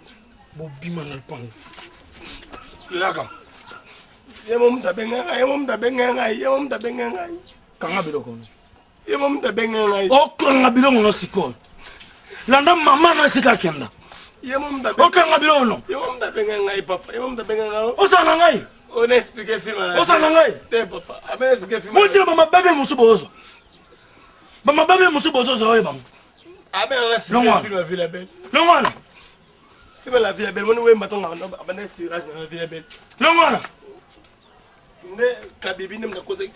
Bobby Manalpang. Il a quand? Il y a un homme d'abenga, il y a un homme d'abenga, il y a un homme d'abenga. Quand on a besoin de il y a un homme d'abenga. Oh, quand on a besoin de quoi? Landa mama na sika kenda. Yemom da benga. Okanga bilo no. Yemom da benga ngai papa. Yemom da benga ngai. Osanga ngai. On explique film là. Osanga ngai. Te papa. Ame explique film. Mo tira mama babe musubozo. Mama babe musubozo zo yeba. Ame on explique film la vie la belle. Non wana. Film la vie la belle. Moni wemba tonga no abane sirage na vie la belle. Non wana. Ne kabibi nem na koze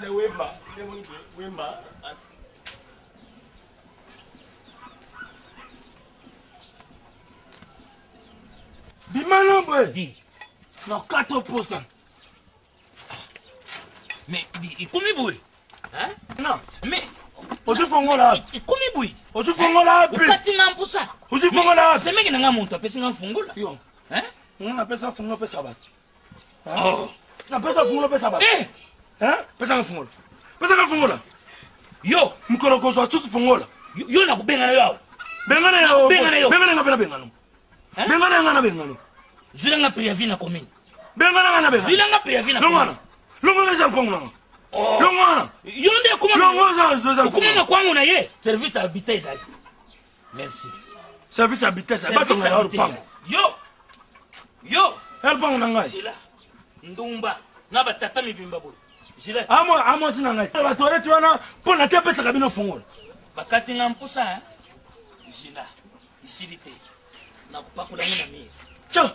wemba. Wemba. Bimano boy. Di. Non 4%. Mais il combien boy? Hein? Non. Mais ozu fongo la. Il combien boy? Ozu fongo la. Ukatinga mpusa. Ozu fongo la. C'est mec nga muntu apesi nga fongo la. Yo. Hein? On appelle ça fongo pesa bat. Oh. On appelle ça fongo pesa bat. Eh. Hein? Pesa nga fongo. Pesa nga fongo la. Yo, mukoro ko zo tutu fongo la. Yo na kubenga na yo. Benga na yo. Benga na yo. Benga na ngapela benga no. Benga na ngana benga no. Zulanga préavis na commune. Benga na ngana benga. Zulanga préavis na commune. Longwana. Longwana za fongo na. Longwana. Yo nde kuma. Longwana za kuma kwangu na ye. Service d'habitat ça. Merci. Service d'habitat ça. Bato na yo pango. Yo. El pango na ngai. Sila. Ndumba. Na batata mibimba boy. Sila. Amo sina ngai. Ba tore tu wana pona te pesa kabino fongo. Bakati nga mpusa. Sila. Isilite. Na kupakula ngina mimi. Ciao.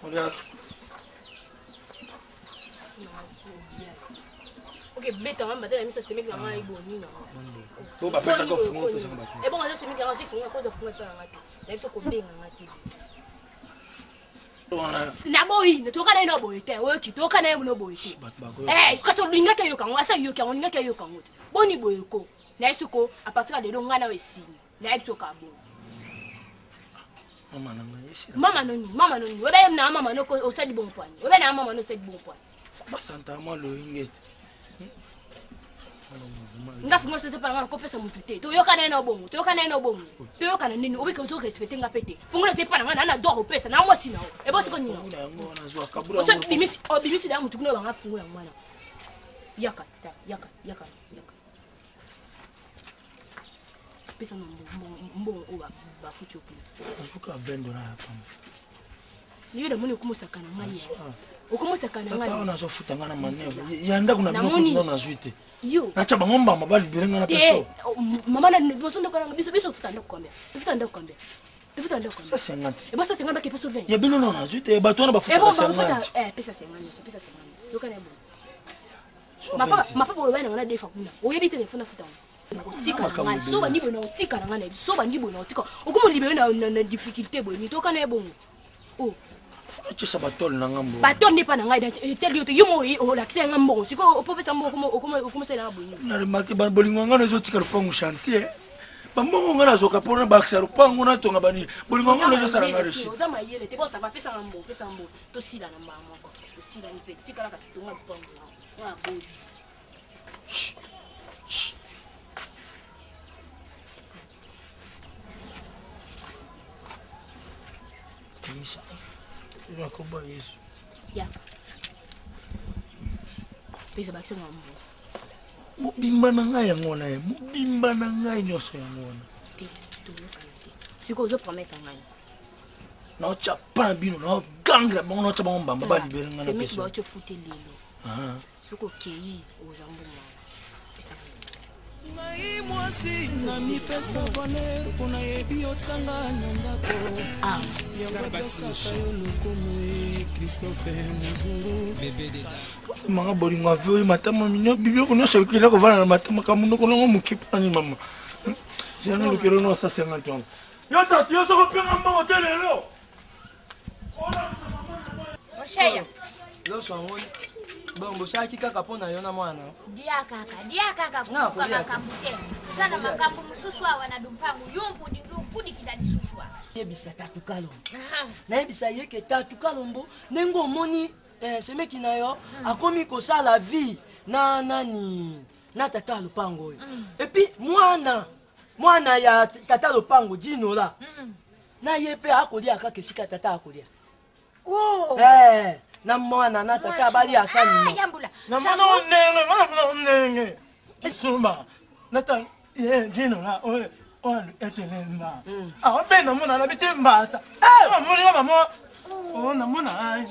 Regarde. Ok, bête, on va mettre la mise à ce mec là, il est bon. Bon, bah, pesa ko fongo, pesa ko ba. Et bon, on a ce mec là, c'est fongo, cause fongo pas en maté. Là, il faut qu'on baigne en maté. Na boy, ne toka na ino boy te, we ki toka na ino boy te. Eh, kaso lingata yo kango, asa yo kango, lingata yo kango. Boni boy ko. Na isuko a partir de longa na wesini. Na isuka bo. Mama nanga yeshi. Mama noni. We ba na mama no ko o sedi bon point. We ba na mama no sedi bon point. Ba santa mo lo ingete. Nga fungo sote pa nga ko pesa mutu te. To yoka na ino bongo, to yoka na ino bongo. To yoka na nini, obi ko zo respecter nga pete. Fungo na te pa nga na doro pesa na mo sina o. E bo se ko ni. O so bimisi da mutu kuno ba nga fungo na mwana. Yaka. pesa na mbongo o ba fucho kuna azuka vendo na pamba niyo namoni okumusaka na ngai okumusaka na ngai tata ona zo futa ngana maneva yanda kuna biloko na zuite yo na chaba ngomba mabali birenga na peso mama na boso ndo kana biso futa ndo kombe futa ndo kombe ça 50 e boso 50 ke peso 20 ya bino na zuite e bato na ba futa 50 pesa 50 yo kana bo mapa bo bana ngana defa kuna oyebi telefone futa tika ngana soba ndibo na tika ngana soba ndibo na tika okumo libero na difficulté bo ni to kana ebongo oh tshisa batole na ngambo batole ne pa na ngai teli yoto yomo o l'accès ngambo siko opopesa mbo okomosela na bonyo na remarque ban bolingo ngana zo tika lupango chantier bambongo ngana zo kapona baksa lupango na tonga bani bolingo ngana zo sala na reshit za mayele te bosa ba pesa ngambo to sila na mama ko to sila ni pe tika la ka tonga lupango wa bodi Isa. Yakoba Yesu. Ya. Pesa bakse ngambo. Mobimba na ngai ngona e, mobimba na ngai nyoso ya ngona. Siko zo promettre ngai. Na chapa bino na gangra bango na chapa mbamba ba libere ngana pesa. pesa. C'est moi fute lelo. Ah. Siko kei ozambo mama. ngai mwasi na mipesa valer mpona yebi otsanga na ndako yango basaka yo lokomo e Christophe Muzungu manga bolingo avio matama minyo bibioko nyonso ekila kovanda na matama kamunoko nango mokipani mama jana lokelo no sa 50 ans yo tatu yo soko penga mbango te lelo Osheya loso angoni bon bosaki kaka mpona yo na mwana dia kaka kuka makambo te sana makambo mususu awa na dumpangu yumpu kudi kidali suswa yebisa tatu kalombo nayebisa yeke tatu kalombo ndenge omoni semeki na yo akomi kosala vie na nani na tata lopango oyo epuis mwana ya tata lopango dinola na ye mpe akolia kaka esika tata akolia na mwana na tata bali asani na mwana nenge isumba nata ye jino la o etelemba a be na mwana na bitimbata mwana mama o na mwana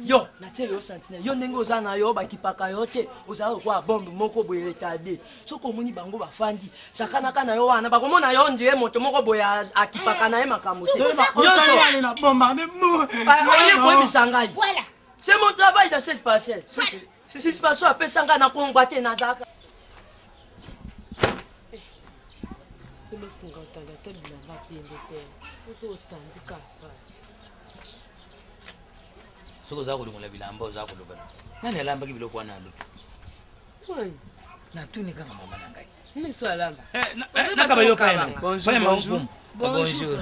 yo na tie yo santine yo ndenge oza na yo bakipaka yo te ozala kwa bombe moko boye retardé soko omoni bango bafandi sakanaka na yo wana bakomona yo ndie moto moko boye akipaka na ye makambo te na bomba oye koyebisa ngai c'est mon travail dans cette parcelle si paso apesa ngai na kongwa te nazalaka soko za kulungola bilamba za kuluba nani alamba ki biloko wana alo na tuni kanga mama na ngai ni so alamba nakaba yo kaena bonjour bonjour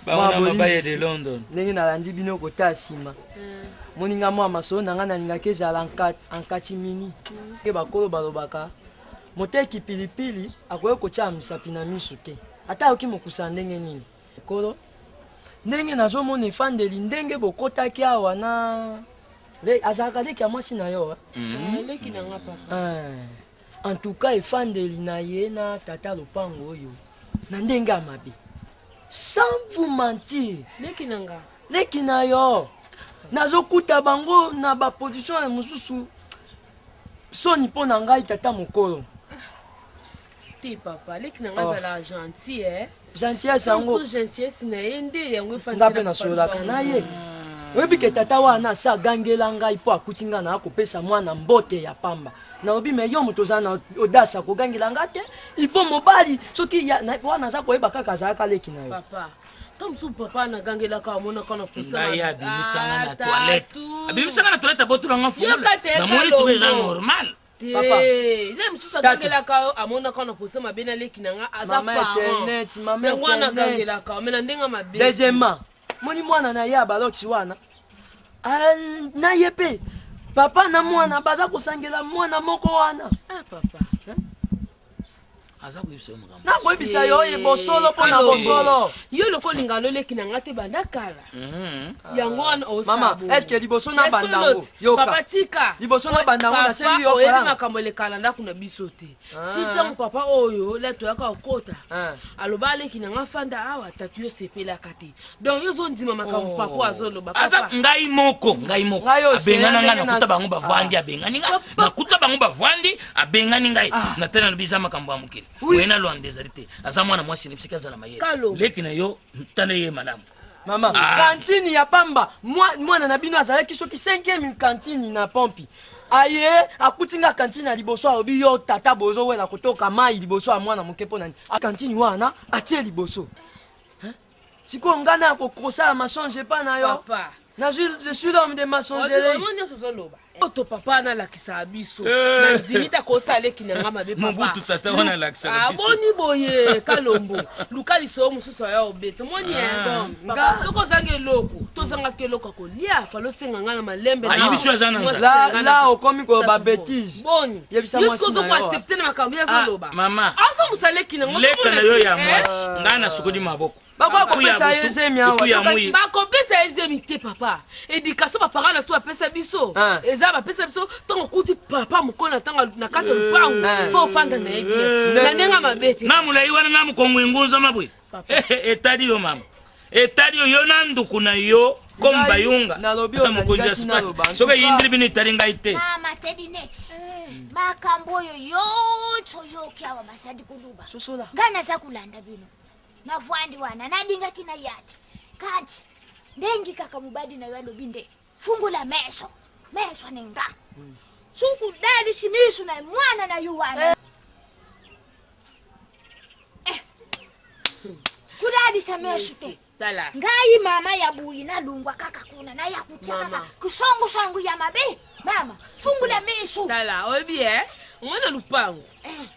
ba mabaye de London ndenge nalandi bino kota nsima moninga mwa masolo na ngai nalingaki ezala ankati mini ke bakolo balobaka moteki pilipili akoki kotia misapi na miso te ata akoki mokusa ndenge nini kolo ndenge nazomona efandeli ndenge bokotaki awa na azalaka leki ya mwasi na yo leki na nga papa en tout cas efandeli na ye na tata lopango oyo na ndenge ya mabe sans vous mentir leki na yo nazokuta bango na baposition ya mosusu soni mpo na ngai tata mokolo te papa leki na nga azala gentil gentillesse yango gentillesse na ye nde yango nga mpe nasololaka na ye oyebi ke tata wana asi agangela ngai mpo akuti ngai na akopesa mwana mbote ya pamba nalobi me yo moto oza na odasi akogangela ngai te ifo mobali soki wana aza koyeba kaka azalaka leki na yo papa to mosusu papa nagangelaka amonaka na ngai abimisanga na toilette abimisanga na toilette abotolanga fungula namoni siko eza normal ile mosusu agangelaka amonaka na posa mabe na leki na nga aza parent wana agangelaka me na ndenge mabe deuxièmement moni mwana na ye abaloti wana na ye mpe papa na mwana baza kosangela mwana moko wana papa nakoyebisa yo oyo bosolo mpo na bosolo yo loko lingano leki na nga te banda kala yango wana mama eske liboso na bandango papa tika liboso na bandango nasengi yo oyebi makambo elekala ndako na biso te ti ntango papa oyo le toyaka kokota aloba aleki na nga fanda awa tatu yo sepelaka te donc yo ozondima makambo papa azoloba ngai moko abengana nga nakuta bango bavandi abengani nga nakuta bango bavandi abengani ngai natana lobiza makambo ya mokili wena lwanda ezali te aza mwana mwasi nefisika azala mayele leki na yo tala ye malamu mama kantini ya pamba mwana na bino azalaki soki 5e kantini na pompi aye akutinga kantini ya liboso alobi yo tata bozowela kotoka mai liboso ya mwana moke mpo nani kantini wana atie liboso sikoyo nga na kokosala masonge epa na yo je suis l'homme de masongerie oto papa analakisa biso na ndimita kosaleki na nga mabe mobutu tata wana alakisa biso aboni boye kalombo luka liso mosusu ya obeto moni papa soko ozanga eloko tozangaka eloko ya kolia falosenga nga na malembe la okomi koyoba betise boni yoskozokoaccepte na makambo yazoloba afa mosaleki na leka na yo ya mwasi ngai na sokodi maboko bakopesa ye ezemi awa bakopesa ezemi te papa éducation bapara na so bapesa biso eza bapesa biso ntango okuti papa mokolo na ntango na kati ya lupango fo ofanda na ye bien na ndenge mabe te na molai wana na mokongo engunzama bwe etadi yo mama etadi yo na nduku na yo comme bayunga mokonzi ya spa soki eyindili bino etali ngai te mama tedi net makambo oyo yoto yoki awa basadi kuluba ngai naza kulanda bino navwandi wana nadingaki na yati kanti ndengi kaka mubadi na yalo binde fungula meso nenga suku dadi simisu na mwana na yuwana kudadi samesu te ngai mama ya buyi na lungwa kaka kuna na ya kutaka kusongo sangu ya mabe mama fungula meso tala obi mwana lupango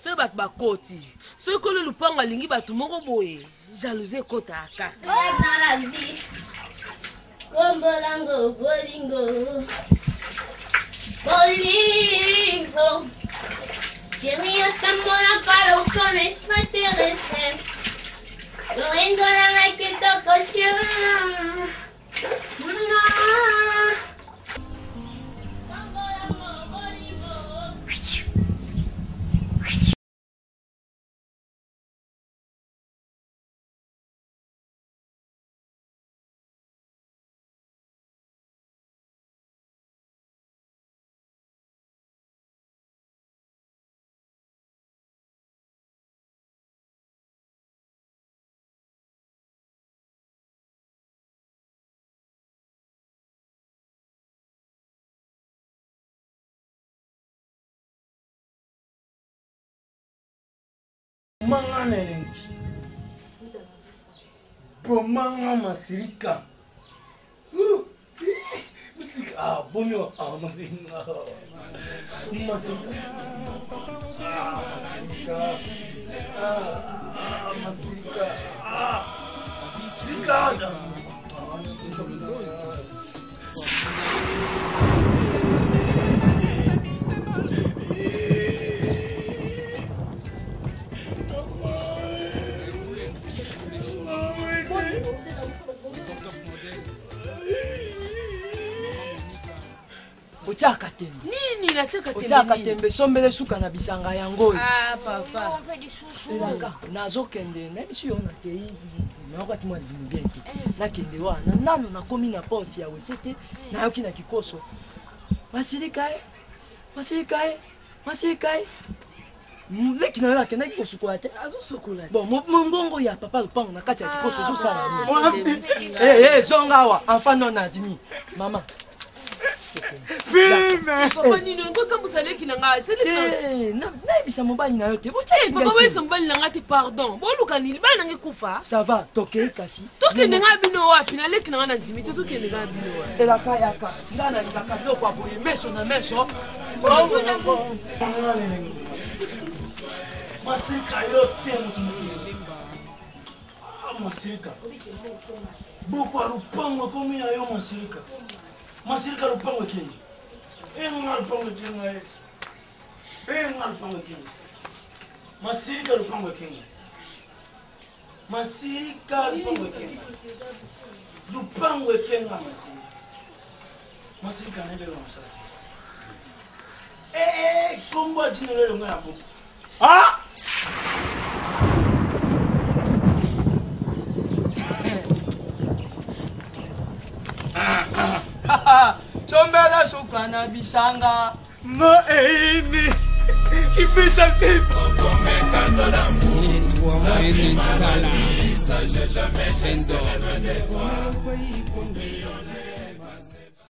soki bato bakoti soki kolo lupango alingi bato moko boye jalousie ekotaka kombolango bolingo bolingo chérie atamona palo con extraterrestre lorengola kitoko chérie manga elengi bomanga masirika bonyo masirika otiaka tembe nini natiaka tembe otiaka tembe sombele suka na bisanga yango papa elaka nazokende na biso yo nakei nakokati mwa limbie te nakende wana nano nakomi na porte ya wese te nayoki na kikoso masilikae leki na yo akendaki kosukola te mongongo ya papa lupango na kati ya kikoso ezosala zonga awa enfant non admis mama papa nini okosambusa leki na ngai nayebisa mobali na yo te papa boyesa mobali na ngai te pardon boluka nini bana nange kufa ça va tokei kasi tokende ngai bino wapi na leki na ngai na ndimi te tokende ngai bino wapi elaka yaka ngai nalingaka biloko ya boye meso na meso masirika yo te masirika boko ya lupango komi ya yo masirika lupango ekengi nga lupango ekenga lupango ekengi Masirika lupango ekenga. Masirika lupango ekenga. Lupango ekenga masirika. Masirika nebe wa masala. Kombo ajine lelo ngana buku. Ah! Chombela sukana bisanga. Mo eini. Ibisha tisa. Et toi, moi, Sala.